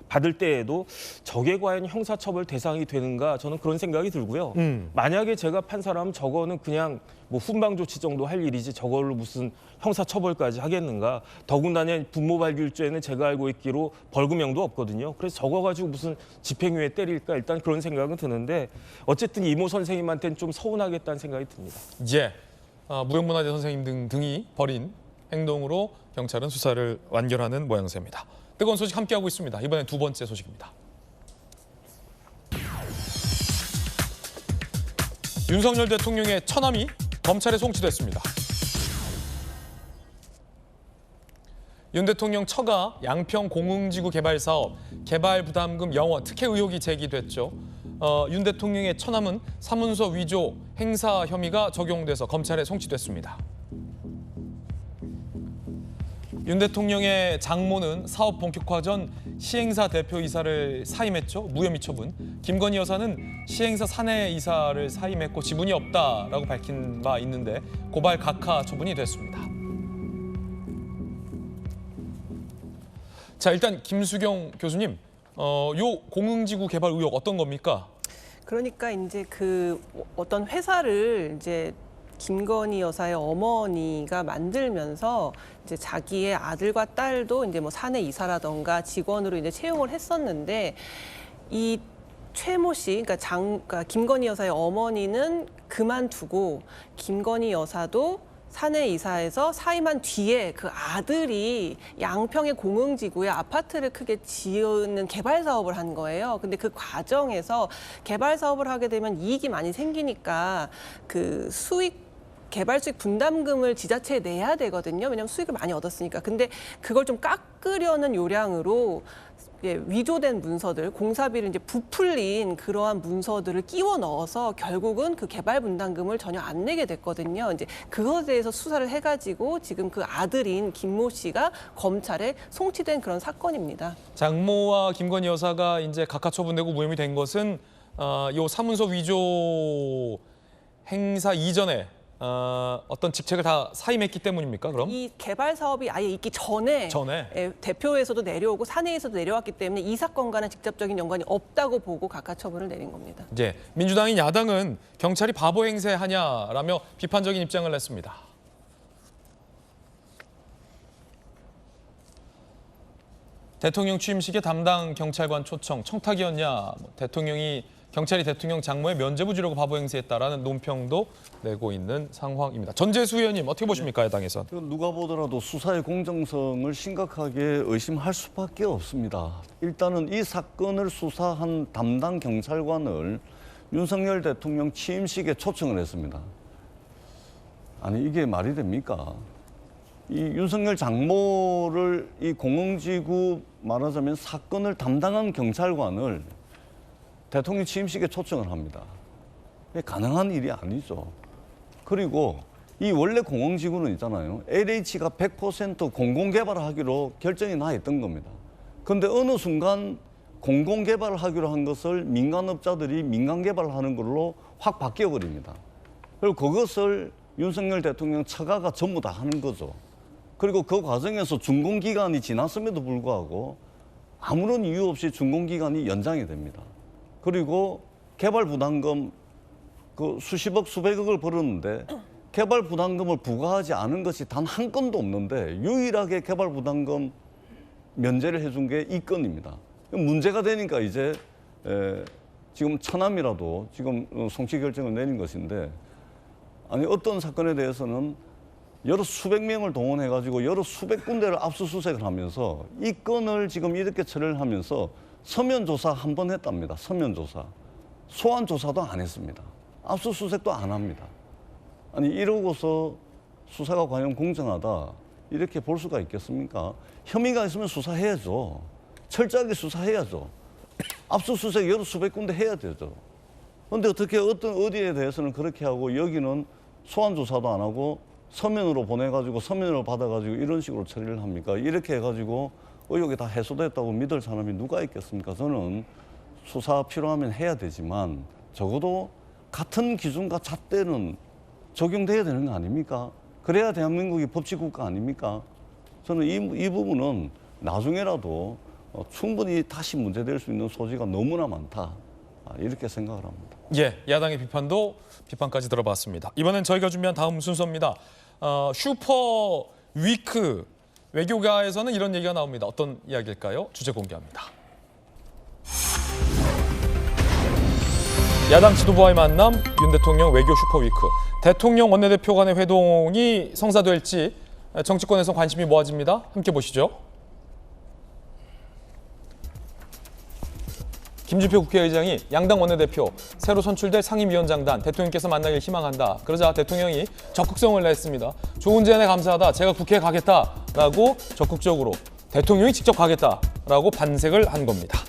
받을 때에도 저게 과연 형사처벌 대상이 되는가 저는 그런 생각이 들고요. 만약에 제가 판사라면 저거는 그냥 뭐 훈방 조치 정도 할 일이지 저걸로 무슨 형사처벌까지 하겠는가. 더군다나 분모 발굴죄는 제가 알고 있기로 벌금형도 없거든요. 그래서 저거 가지고 무슨 집행유예 때릴까 일단 그런 생각은 드는데 어쨌든 이모 선생님한테는 좀 서운하겠다는 생각이 듭니다. 예. 무형문화재 선생님 등이 벌인 행동으로 경찰은 수사를 완결하는 모양새입니다. 뜨거운 소식 함께하고 있습니다. 이번엔 두 번째 소식입니다. 윤석열 대통령의 처남이 검찰에 송치됐습니다. 윤 대통령 처가 양평 공흥지구 개발 사업 개발 부담금 영원 특혜 의혹이 제기됐죠. 윤 대통령의 처남은 사문서 위조 행사 혐의가 적용돼서 검찰에 송치됐습니다. 윤 대통령의 장모는 사업 본격화 전 시행사 대표이사를 사임했죠. 무혐의 처분. 김건희 여사는 시행사 사내이사를 사임했고 지분이 없다라고 밝힌 바 있는데 고발 각하 처분이 됐습니다. 자, 일단 김수경 교수님, 요 공흥지구 개발 의혹 어떤 겁니까? 그러니까 이제 그 어떤 회사를 이제 김건희 여사의 어머니가 만들면서 이제 자기의 아들과 딸도 이제 뭐 사내 이사라던가 직원으로 이제 채용을 했었는데 이 최모 씨, 그러니까 김건희 여사의 어머니는 그만두고 김건희 여사도 사내 이사에서 사임한 뒤에 그 아들이 양평의 공흥지구에 아파트를 크게 지으는 개발 사업을 한 거예요. 근데 그 과정에서 개발 사업을 하게 되면 이익이 많이 생기니까 그 개발 수익 분담금을 지자체에 내야 되거든요. 왜냐하면 수익을 많이 얻었으니까. 근데 그걸 좀 깎으려는 요량으로 위조된 문서들, 공사비를 이제 부풀린 그러한 문서들을 끼워 넣어서 결국은 그 개발 분담금을 전혀 안 내게 됐거든요. 이제 그것에 대해서 수사를 해가지고 지금 그 아들인 김모 씨가 검찰에 송치된 그런 사건입니다. 장모와 김건희 여사가 이제 각하 처분되고 무혐의 된 것은 요 사문서 위조 행사 이전에 어떤 직책을 다 사임했기 때문입니까? 그럼? 이 개발 사업이 아예 있기 전에 대표에서도 내려오고 사내에서도 내려왔기 때문에 이 사건과는 직접적인 연관이 없다고 보고 각하 처분을 내린 겁니다. 예, 민주당인 야당은 경찰이 바보 행세하냐라며 비판적인 입장을 냈습니다. 대통령 취임식에 담당 경찰관 초청, 청탁이었냐, 경찰이 대통령 장모의 면죄부 주려고 바보 행세했다라는 논평도 내고 있는 상황입니다. 전재수 의원님 어떻게 보십니까, 야당에선? 누가 보더라도 수사의 공정성을 심각하게 의심할 수밖에 없습니다. 일단은 이 사건을 수사한 담당 경찰관을 윤석열 대통령 취임식에 초청을 했습니다. 아니 이게 말이 됩니까? 이 윤석열 장모를 이 공흥지구 말하자면 사건을 담당한 경찰관을 대통령 취임식에 초청을 합니다. 가능한 일이 아니죠. 그리고 이 원래 공흥지구는 있잖아요. LH가 100% 공공개발하기로 결정이 나 있던 겁니다. 그런데 어느 순간 공공개발을 하기로 한 것을 민간업자들이 민간개발하는 걸로 확 바뀌어버립니다. 그리고 그것을 윤석열 대통령 처가가 전부 다 하는 거죠. 그리고 그 과정에서 준공기간이 지났음에도 불구하고 아무런 이유 없이 준공기간이 연장이 됩니다. 그리고 개발 부담금 수십억 수백억을 벌었는데 개발 부담금을 부과하지 않은 것이 단 한 건도 없는데 유일하게 개발 부담금 면제를 해준 게 이 건입니다. 문제가 되니까 이제 지금 처남이라도 지금 송치 결정을 내린 것인데 아니 어떤 사건에 대해서는 여러 수백 명을 동원해가지고 여러 수백 군데를 압수수색을 하면서 이 건을 지금 이렇게 처리를 하면서 서면 조사 한 번 했답니다. 서면 조사. 소환 조사도 안 했습니다. 압수수색도 안 합니다. 아니 이러고서 수사가 과연 공정하다 이렇게 볼 수가 있겠습니까? 혐의가 있으면 수사해야죠. 철저하게 수사해야죠. 압수수색 여러 수백 군데 해야 되죠. 그런데 어떻게 어디에 대해서는 그렇게 하고 여기는 소환 조사도 안 하고 서면으로 보내가지고 서면으로 받아가지고 이런 식으로 처리를 합니까? 이렇게 해가지고 의혹이 다 해소됐다고 믿을 사람이 누가 있겠습니까? 저는 수사 필요하면 해야 되지만 적어도 같은 기준과 잣대는 적용돼야 되는 거 아닙니까? 그래야 대한민국이 법치국가 아닙니까? 저는 이 부분은 나중에라도 충분히 다시 문제될 수 있는 소지가 너무나 많다. 이렇게 생각을 합니다. 예, 야당의 비판까지 들어봤습니다. 이번엔 저희가 준비한 다음 순서입니다. 슈퍼 위크 외교가에서는 이런 얘기가 나옵니다. 어떤 이야기일까요? 주제 공개합니다. 야당 지도부와의 만남, 윤 대통령 외교 슈퍼위크. 대통령 원내대표 간의 회동이 성사될지 정치권에서 관심이 모아집니다. 함께 보시죠. 김주표 국회의장이 양당 원내대표, 새로 선출될 상임위원장단 대통령께서 만나길 희망한다. 그러자 대통령이 적극성을 냈습니다. 좋은 제안에 감사하다. 제가 국회에 가겠다라고 적극적으로 대통령이 직접 가겠다라고 반색을 한 겁니다.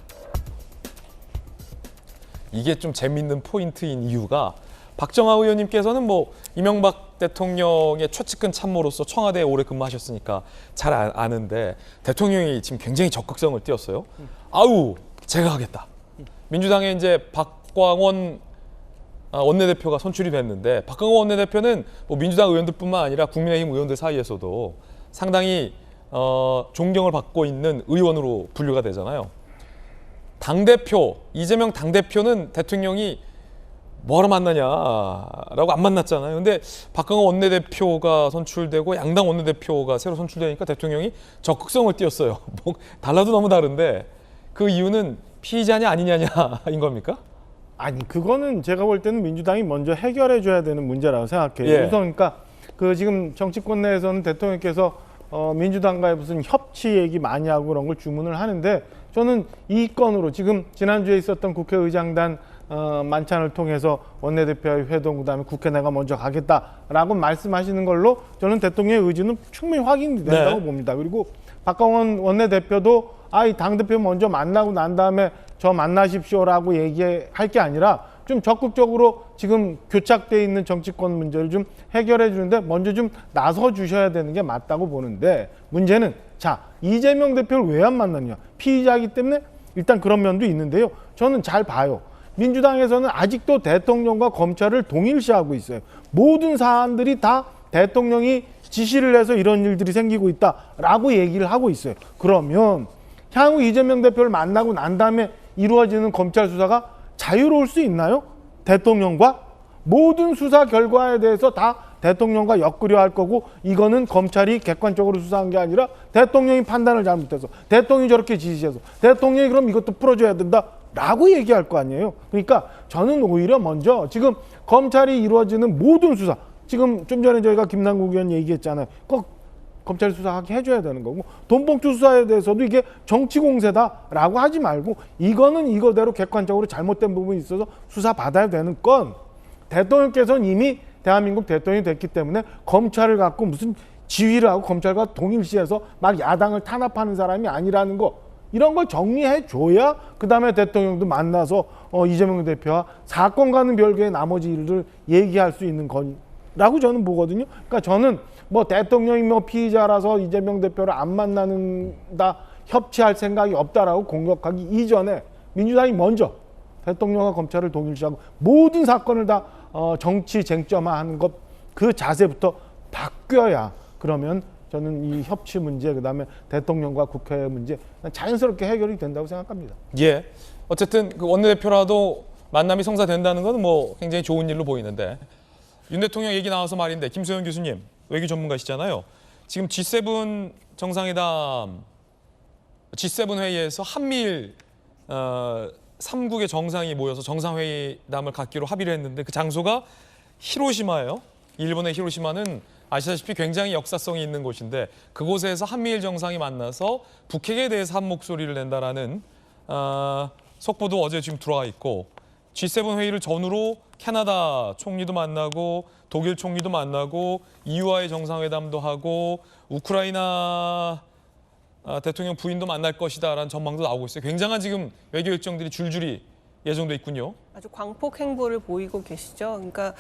이게 좀 재밌는 포인트인 이유가 박정아 의원님께서는 뭐 이명박 대통령의 최측근 참모로서 청와대에 오래 근무하셨으니까 잘 아는데 대통령이 지금 굉장히 적극성을 띄었어요. 아우, 제가 하겠다. 민주당에 이제 박광원 원내대표가 선출이 됐는데 박광원 원내대표는 뭐 민주당 의원들뿐만 아니라 국민의힘 의원들 사이에서도 상당히 존경을 받고 있는 의원으로 분류가 되잖아요. 당대표, 이재명 당대표는 대통령이 뭐하러 만나냐라고 안 만났잖아요. 근데 박광원 원내대표가 선출되고 양당 원내대표가 새로 선출되니까 대통령이 적극성을 띄었어요. 뭐 달라도 너무 다른데 그 이유는 피의자냐 아니냐냐인 겁니까? 아니, 그거는 제가 볼 때는 민주당이 먼저 해결해 줘야 되는 문제라고 생각해요. 예. 우선 그러니까 그 지금 정치권 내에서는 대통령께서 민주당과의 무슨 협치 얘기 많이 하고 그런 걸 주문을 하는데 저는 이 건으로 지금 지난주에 있었던 국회의장단 만찬을 통해서 원내대표의 회동, 그다음에 국회 내가 먼저 가겠다라고 말씀하시는 걸로 저는 대통령의 의지는 충분히 확인된다고 봅니다. 그리고 박광원 원내대표도 이 당대표 먼저 만나고 난 다음에 저 만나십시오라고 얘기할 게 아니라 좀 적극적으로 지금 교착돼 있는 정치권 문제를 좀 해결해 주는데 먼저 좀 나서 주셔야 되는 게 맞다고 보는데 문제는 자, 이재명 대표를 왜 안 만났냐? 피의자이기 때문에 일단 그런 면도 있는데요. 저는 잘 봐요. 민주당에서는 아직도 대통령과 검찰을 동일시하고 있어요. 모든 사안들이 다 대통령이 지시를 해서 이런 일들이 생기고 있다라고 얘기를 하고 있어요. 그러면 향후 이재명 대표를 만나고 난 다음에 이루어지는 검찰 수사가 자유로울 수 있나요? 대통령과 모든 수사 결과에 대해서 다 대통령과 엮으려 할 거고 이거는 검찰이 객관적으로 수사한 게 아니라 대통령이 판단을 잘못해서 대통령이 저렇게 지시해서 대통령이 그럼 이것도 풀어줘야 된다라고 얘기할 거 아니에요. 그러니까 저는 오히려 먼저 지금 검찰이 이루어지는 모든 수사 지금 좀 전에 저희가 김남국 의원 얘기했잖아요. 꼭 검찰 수사하게 해줘야 되는 거고 돈봉투 수사에 대해서도 이게 정치 공세다라고 하지 말고 이거는 이거대로 객관적으로 잘못된 부분이 있어서 수사받아야 되는 건 대통령께서는 이미 대한민국 대통령이 됐기 때문에 검찰을 갖고 무슨 지휘를 하고 검찰과 동일시해서 막 야당을 탄압하는 사람이 아니라는 거 이런 걸 정리해 줘야 그다음에 대통령도 만나서 이재명 대표와 사건과는 별개의 나머지 일을 얘기할 수 있는 거라고 저는 보거든요. 그러니까 저는 뭐 대통령이 뭐 피의자라서 이재명 대표를 안 만나는다 협치할 생각이 없다라고 공격하기 이전에 민주당이 먼저 대통령과 검찰을 동일시하고 모든 사건을 다 정치 쟁점화하는 것 그 자세부터 바뀌어야 그러면 저는 이 협치 문제 그다음에 대통령과 국회의 문제 자연스럽게 해결이 된다고 생각합니다. 예, 어쨌든 그 원내대표라도 만남이 성사된다는 건 뭐 굉장히 좋은 일로 보이는데 윤 대통령 얘기 나와서 말인데 김소연 교수님 외교 전문가시잖아요. 지금 G7 정상회담, G7 회의에서 한미일 3국의 정상이 모여서 정상회담을 갖기로 합의를 했는데 그 장소가 히로시마예요. 일본의 히로시마는 아시다시피 굉장히 역사성이 있는 곳인데 그곳에서 한미일 정상이 만나서 북핵에 대해서 한 목소리를 낸다라는 속보도 어제 지금 들어와 있고 G7 회의를 전후로 캐나다 총리도 만나고 독일 총리도 만나고 EU와의 정상회담도 하고 우크라이나 대통령 부인도 만날 것이다라는 전망도 나오고 있어요. 굉장한 지금 외교 일정들이 줄줄이 예정돼 있군요. 아주 광폭 행보를 보이고 계시죠. 그러니까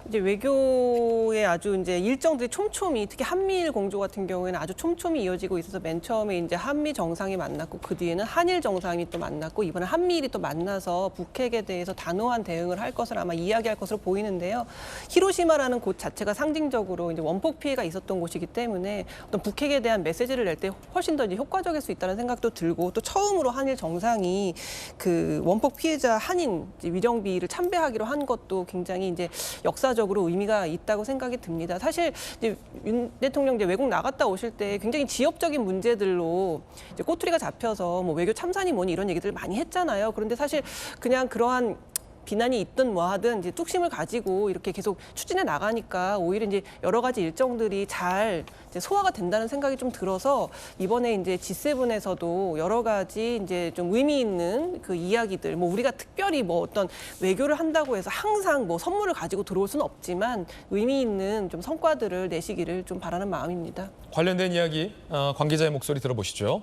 이제 외교의 아주 이제 일정들이 촘촘히, 특히 한미일 공조 같은 경우에는 아주 촘촘히 이어지고 있어서 맨 처음에 이제 한미 정상이 만났고 그 뒤에는 한일 정상이 또 만났고 이번에 한미일이 또 만나서 북핵에 대해서 단호한 대응을 할 것을 아마 이야기할 것으로 보이는데요. 히로시마라는 곳 자체가 상징적으로 이제 원폭 피해가 있었던 곳이기 때문에 어떤 북핵에 대한 메시지를 낼 때 훨씬 더 이제 효과적일 수 있다는 생각도 들고 또 처음으로 한일 정상이 그 원폭 피해자 한인 위정비를 참배하기로 한 것도 굉장히 이제 역사적으로 의미가 있다고 생각이 듭니다. 사실 이제 윤 대통령 이제 외국 나갔다 오실 때 굉장히 지역적인 문제들로 이제 꼬투리가 잡혀서 뭐 외교 참사니 뭐니 이런 얘기들을 많이 했잖아요. 그런데 사실 그냥 그러한 비난이 있든 뭐 하든 이제 뚝심을 가지고 이렇게 계속 추진해 나가니까 오히려 이제 여러 가지 일정들이 잘 이제 소화가 된다는 생각이 좀 들어서 이번에 이제 G7에서도 여러 가지 이제 좀 의미 있는 그 이야기들 뭐 우리가 특별히 뭐 어떤 외교를 한다고 해서 항상 뭐 선물을 가지고 들어올 수는 없지만 의미 있는 좀 성과들을 내시기를 좀 바라는 마음입니다. 관련된 이야기 관계자의 목소리 들어보시죠.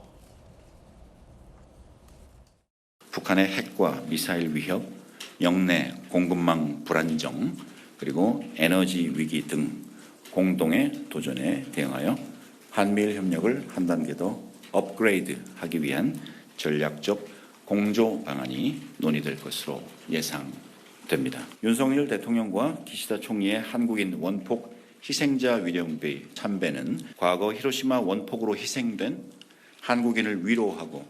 북한의 핵과 미사일 위협, 영내 공급망 불안정, 그리고 에너지 위기 등 공동의 도전에 대응하여 한미일 협력을 한 단계 더 업그레이드하기 위한 전략적 공조 방안이 논의될 것으로 예상됩니다. 윤석열 대통령과 기시다 총리의 한국인 원폭 희생자 위령비 참배는 과거 히로시마 원폭으로 희생된 한국인을 위로하고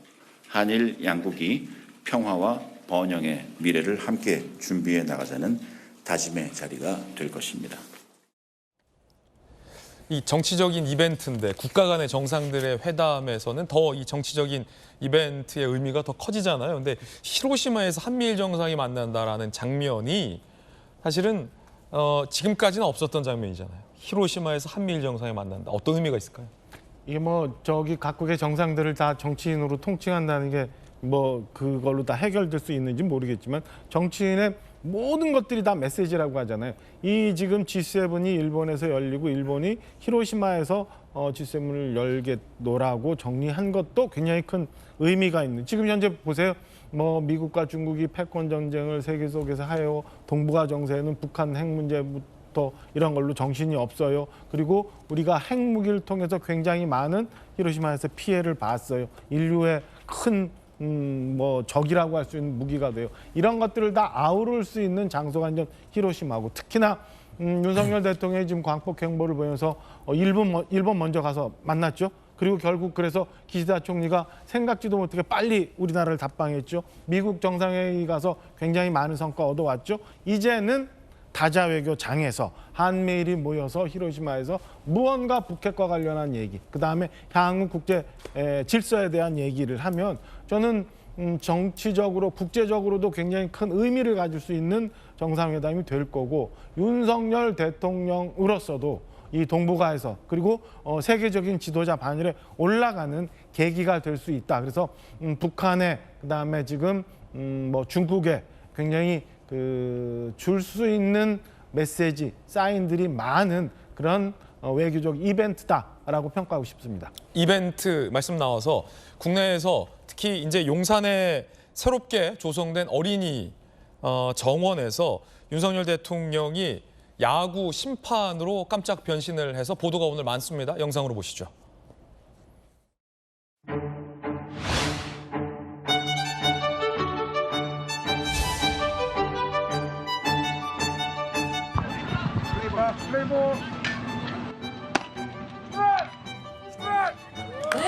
한일 양국이 평화와 번영의 미래를 함께 준비해 나가자는 다짐의 자리가 될 것입니다. 이 정치적인 이벤트인데 국가 간의 정상들의 회담에서는 더 이 정치적인 이벤트의 의미가 더 커지잖아요. 근데 히로시마에서 한미일 정상이 만난다라는 장면이 사실은 지금까지는 없었던 장면이잖아요. 히로시마에서 한미일 정상이 만난다. 어떤 의미가 있을까요? 이게 뭐 저기 각국의 정상들을 다 정치인으로 통칭한다는 게 뭐 그걸로 다 해결될 수 있는지 모르겠지만 정치인의 모든 것들이 다 메시지라고 하잖아요. 이 지금 G7이 일본에서 열리고 일본이 히로시마에서 G7을 열겠노라고 정리한 것도 굉장히 큰 의미가 있는. 지금 현재 보세요. 뭐 미국과 중국이 패권 전쟁을 세계 속에서 하여 동북아 정세는 북한 핵 문제부터 이런 걸로 정신이 없어요. 그리고 우리가 핵무기를 통해서 굉장히 많은 히로시마에서 피해를 봤어요. 인류의 큰 뭐 적이라고 할 수 있는 무기가 돼요. 이런 것들을 다 아우를 수 있는 장소가 이제 히로시마고 특히나 윤석열 대통령이 지금 광폭 행보를 보면서 일본 먼저 가서 만났죠. 그리고 결국 그래서 기시다 총리가 생각지도 못하게 빨리 우리나라를 답방했죠. 미국 정상회의 가서 굉장히 많은 성과 얻어왔죠. 이제는 다자 외교장에서 한미일이 모여서 히로시마에서 무언가 북핵과 관련한 얘기, 그다음에 향후 국제 질서에 대한 얘기를 하면 저는 정치적으로 국제적으로도 굉장히 큰 의미를 가질 수 있는 정상회담이 될 거고 윤석열 대통령으로서도 이 동북아에서 그리고 세계적인 지도자 반열에 올라가는 계기가 될 수 있다. 그래서 북한에 그다음에 지금 뭐 중국에 굉장히 줄 수 있는 메시지, 사인들이 많은 그런 외교적 이벤트다라고 평가하고 싶습니다. 이벤트 말씀 나와서 국내에서 특히 이제 용산에 새롭게 조성된 어린이 정원에서 윤석열 대통령이 야구 심판으로 깜짝 변신을 해서 보도가 오늘 많습니다. 영상으로 보시죠. 플레이볼. 네,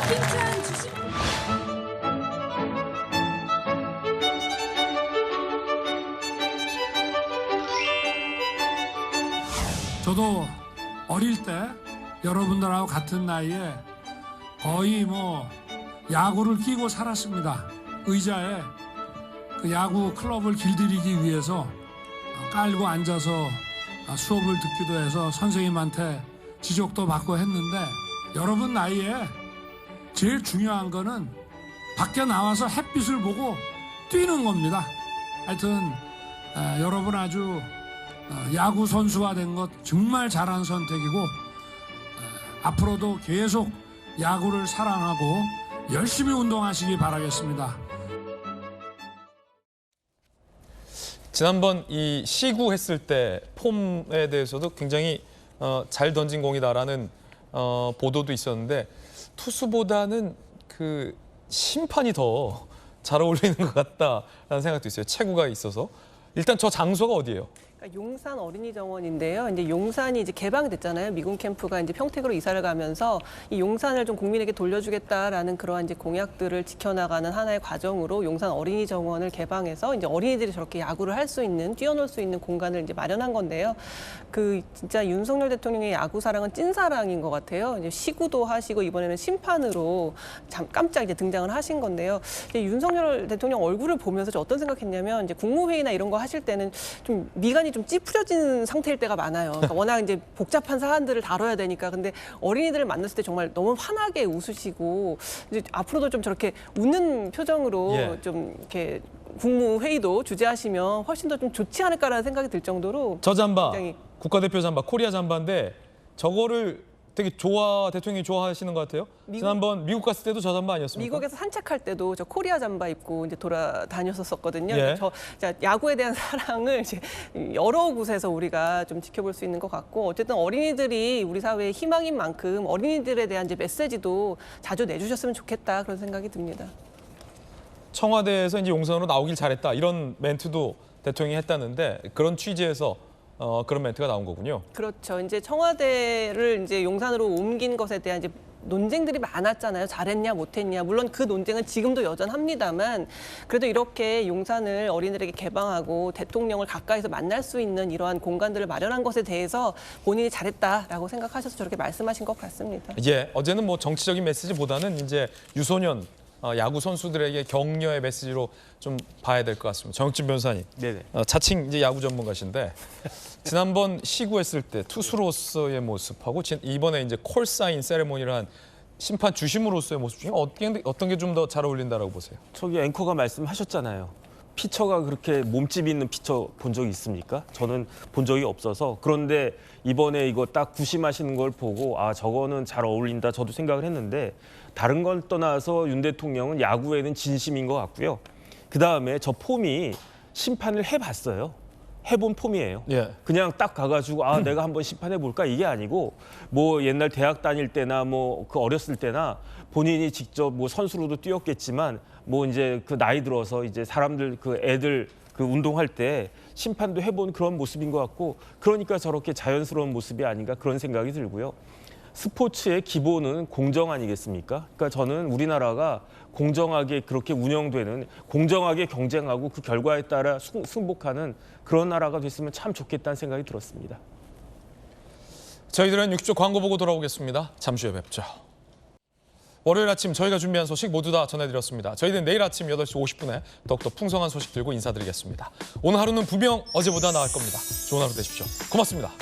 힘찬 주심. 저도 어릴 때 여러분들하고 같은 나이에 거의 뭐 야구를 끼고 살았습니다. 의자에 그 야구 클럽을 길들이기 위해서 깔고 앉아서 수업을 듣기도 해서 선생님한테 지적도 받고 했는데 여러분 나이에 제일 중요한 거는 밖에 나와서 햇빛을 보고 뛰는 겁니다. 하여튼 여러분 아주 야구 선수가 된 것 정말 잘한 선택이고 앞으로도 계속 야구를 사랑하고 열심히 운동하시기 바라겠습니다. 지난번 이 시구했을 때 폼에 대해서도 굉장히 잘 던진 공이다라는 보도도 있었는데 투수보다는 그 심판이 더 잘 어울리는 것 같다라는 생각도 있어요. 체구가 있어서. 일단 저 장소가 어디예요? 용산 어린이 정원인데요. 이제 용산이 이제 개방됐잖아요. 미군 캠프가 이제 평택으로 이사를 가면서 이 용산을 좀 국민에게 돌려주겠다라는 그러한 이제 공약들을 지켜나가는 하나의 과정으로 용산 어린이 정원을 개방해서 이제 어린이들이 저렇게 야구를 할 수 있는, 뛰어놀 수 있는 공간을 이제 마련한 건데요. 그 진짜 윤석열 대통령의 야구 사랑은 찐사랑인 것 같아요. 이제 시구도 하시고 이번에는 심판으로 깜짝 이제 등장을 하신 건데요. 이제 윤석열 대통령 얼굴을 보면서 저 어떤 생각했냐면 이제 국무회의나 이런 거 하실 때는 좀 미간이 좀 찌푸려진 상태일 때가 많아요. 그러니까 워낙 이제 복잡한 사안들을 다뤄야 되니까. 근데 어린이들을 만났을 때 정말 너무 환하게 웃으시고 이제 앞으로도 좀 저렇게 웃는 표정으로 좀 이렇게 국무회의도 주재하시면 훨씬 더 좀 좋지 않을까라는 생각이 들 정도로 저 잠바, 굉장히 국가대표 잠바, 코리아 잠바인데 저거를 되게 대통령이 좋아하시는 것 같아요. 지난번 미국 갔을 때도 저 잠바 아니었습니까? 미국에서 산책할 때도 저 코리아 잠바 입고 이제 돌아다녔었거든요. 예. 야구에 대한 사랑을 이제 여러 곳에서 우리가 좀 지켜볼 수 있는 것 같고 어쨌든 어린이들이 우리 사회의 희망인 만큼 어린이들에 대한 이제 메시지도 자주 내주셨으면 좋겠다 그런 생각이 듭니다. 청와대에서 이제 용산으로 나오길 잘했다 이런 멘트도 대통령이 했다는데 그런 취지에서 그런 멘트가 나온 거군요. 그렇죠. 이제 청와대를 이제 용산으로 옮긴 것에 대한 이제 논쟁들이 많았잖아요. 잘했냐 못했냐. 물론 그 논쟁은 지금도 여전합니다만 그래도 이렇게 용산을 어린이들에게 개방하고 대통령을 가까이서 만날 수 있는 이러한 공간들을 마련한 것에 대해서 본인이 잘했다라고 생각하셔서 저렇게 말씀하신 것 같습니다. 예, 어제는 뭐 정치적인 메시지보다는 이제 유소년 야구 선수들에게 격려의 메시지로 좀 봐야 될 것 같습니다. 정혁진 변호사님, 자칭 이제 야구 전문가신데 지난번 시구했을 때 투수로서의 모습하고 이번에 이제 콜사인 세레모니를 한 심판 주심으로서의 모습 중에 어떤 게 좀 더 잘 어울린다라고 보세요? 저기 앵커가 말씀하셨잖아요. 피처가 그렇게 몸집 있는 피처 본 적이 있습니까? 저는 본 적이 없어서. 그런데 이번에 이거 딱 구심하시는 걸 보고 아 저거는 잘 어울린다 저도 생각을 했는데 다른 걸 떠나서 윤 대통령은 야구에는 진심인 것 같고요. 그다음에 저 폼이 심판을 해봤어요. 해본 폼이에요. 그냥 딱 가가지고 아 내가 한번 심판해볼까 이게 아니고 뭐 옛날 대학 다닐 때나 뭐 그 어렸을 때나 본인이 직접 뭐 선수로도 뛰었겠지만 뭐 이제 그 나이 들어서 이제 사람들 그 애들 그 운동할 때 심판도 해본 그런 모습인 것 같고 그러니까 저렇게 자연스러운 모습이 아닌가 그런 생각이 들고요. 스포츠의 기본은 공정 아니겠습니까? 그러니까 저는 우리나라가 공정하게 그렇게 운영되는 공정하게 경쟁하고 그 결과에 따라 승복하는 그런 나라가 됐으면 참 좋겠다는 생각이 들었습니다. 저희들은 6주 광고 보고 돌아오겠습니다. 잠시 후에 뵙죠. 월요일 아침 저희가 준비한 소식 모두 다 전해드렸습니다. 저희는 내일 아침 8시 50분에 더욱더 풍성한 소식 들고 인사드리겠습니다. 오늘 하루는 분명 어제보다 나을 겁니다. 좋은 하루 되십시오. 고맙습니다.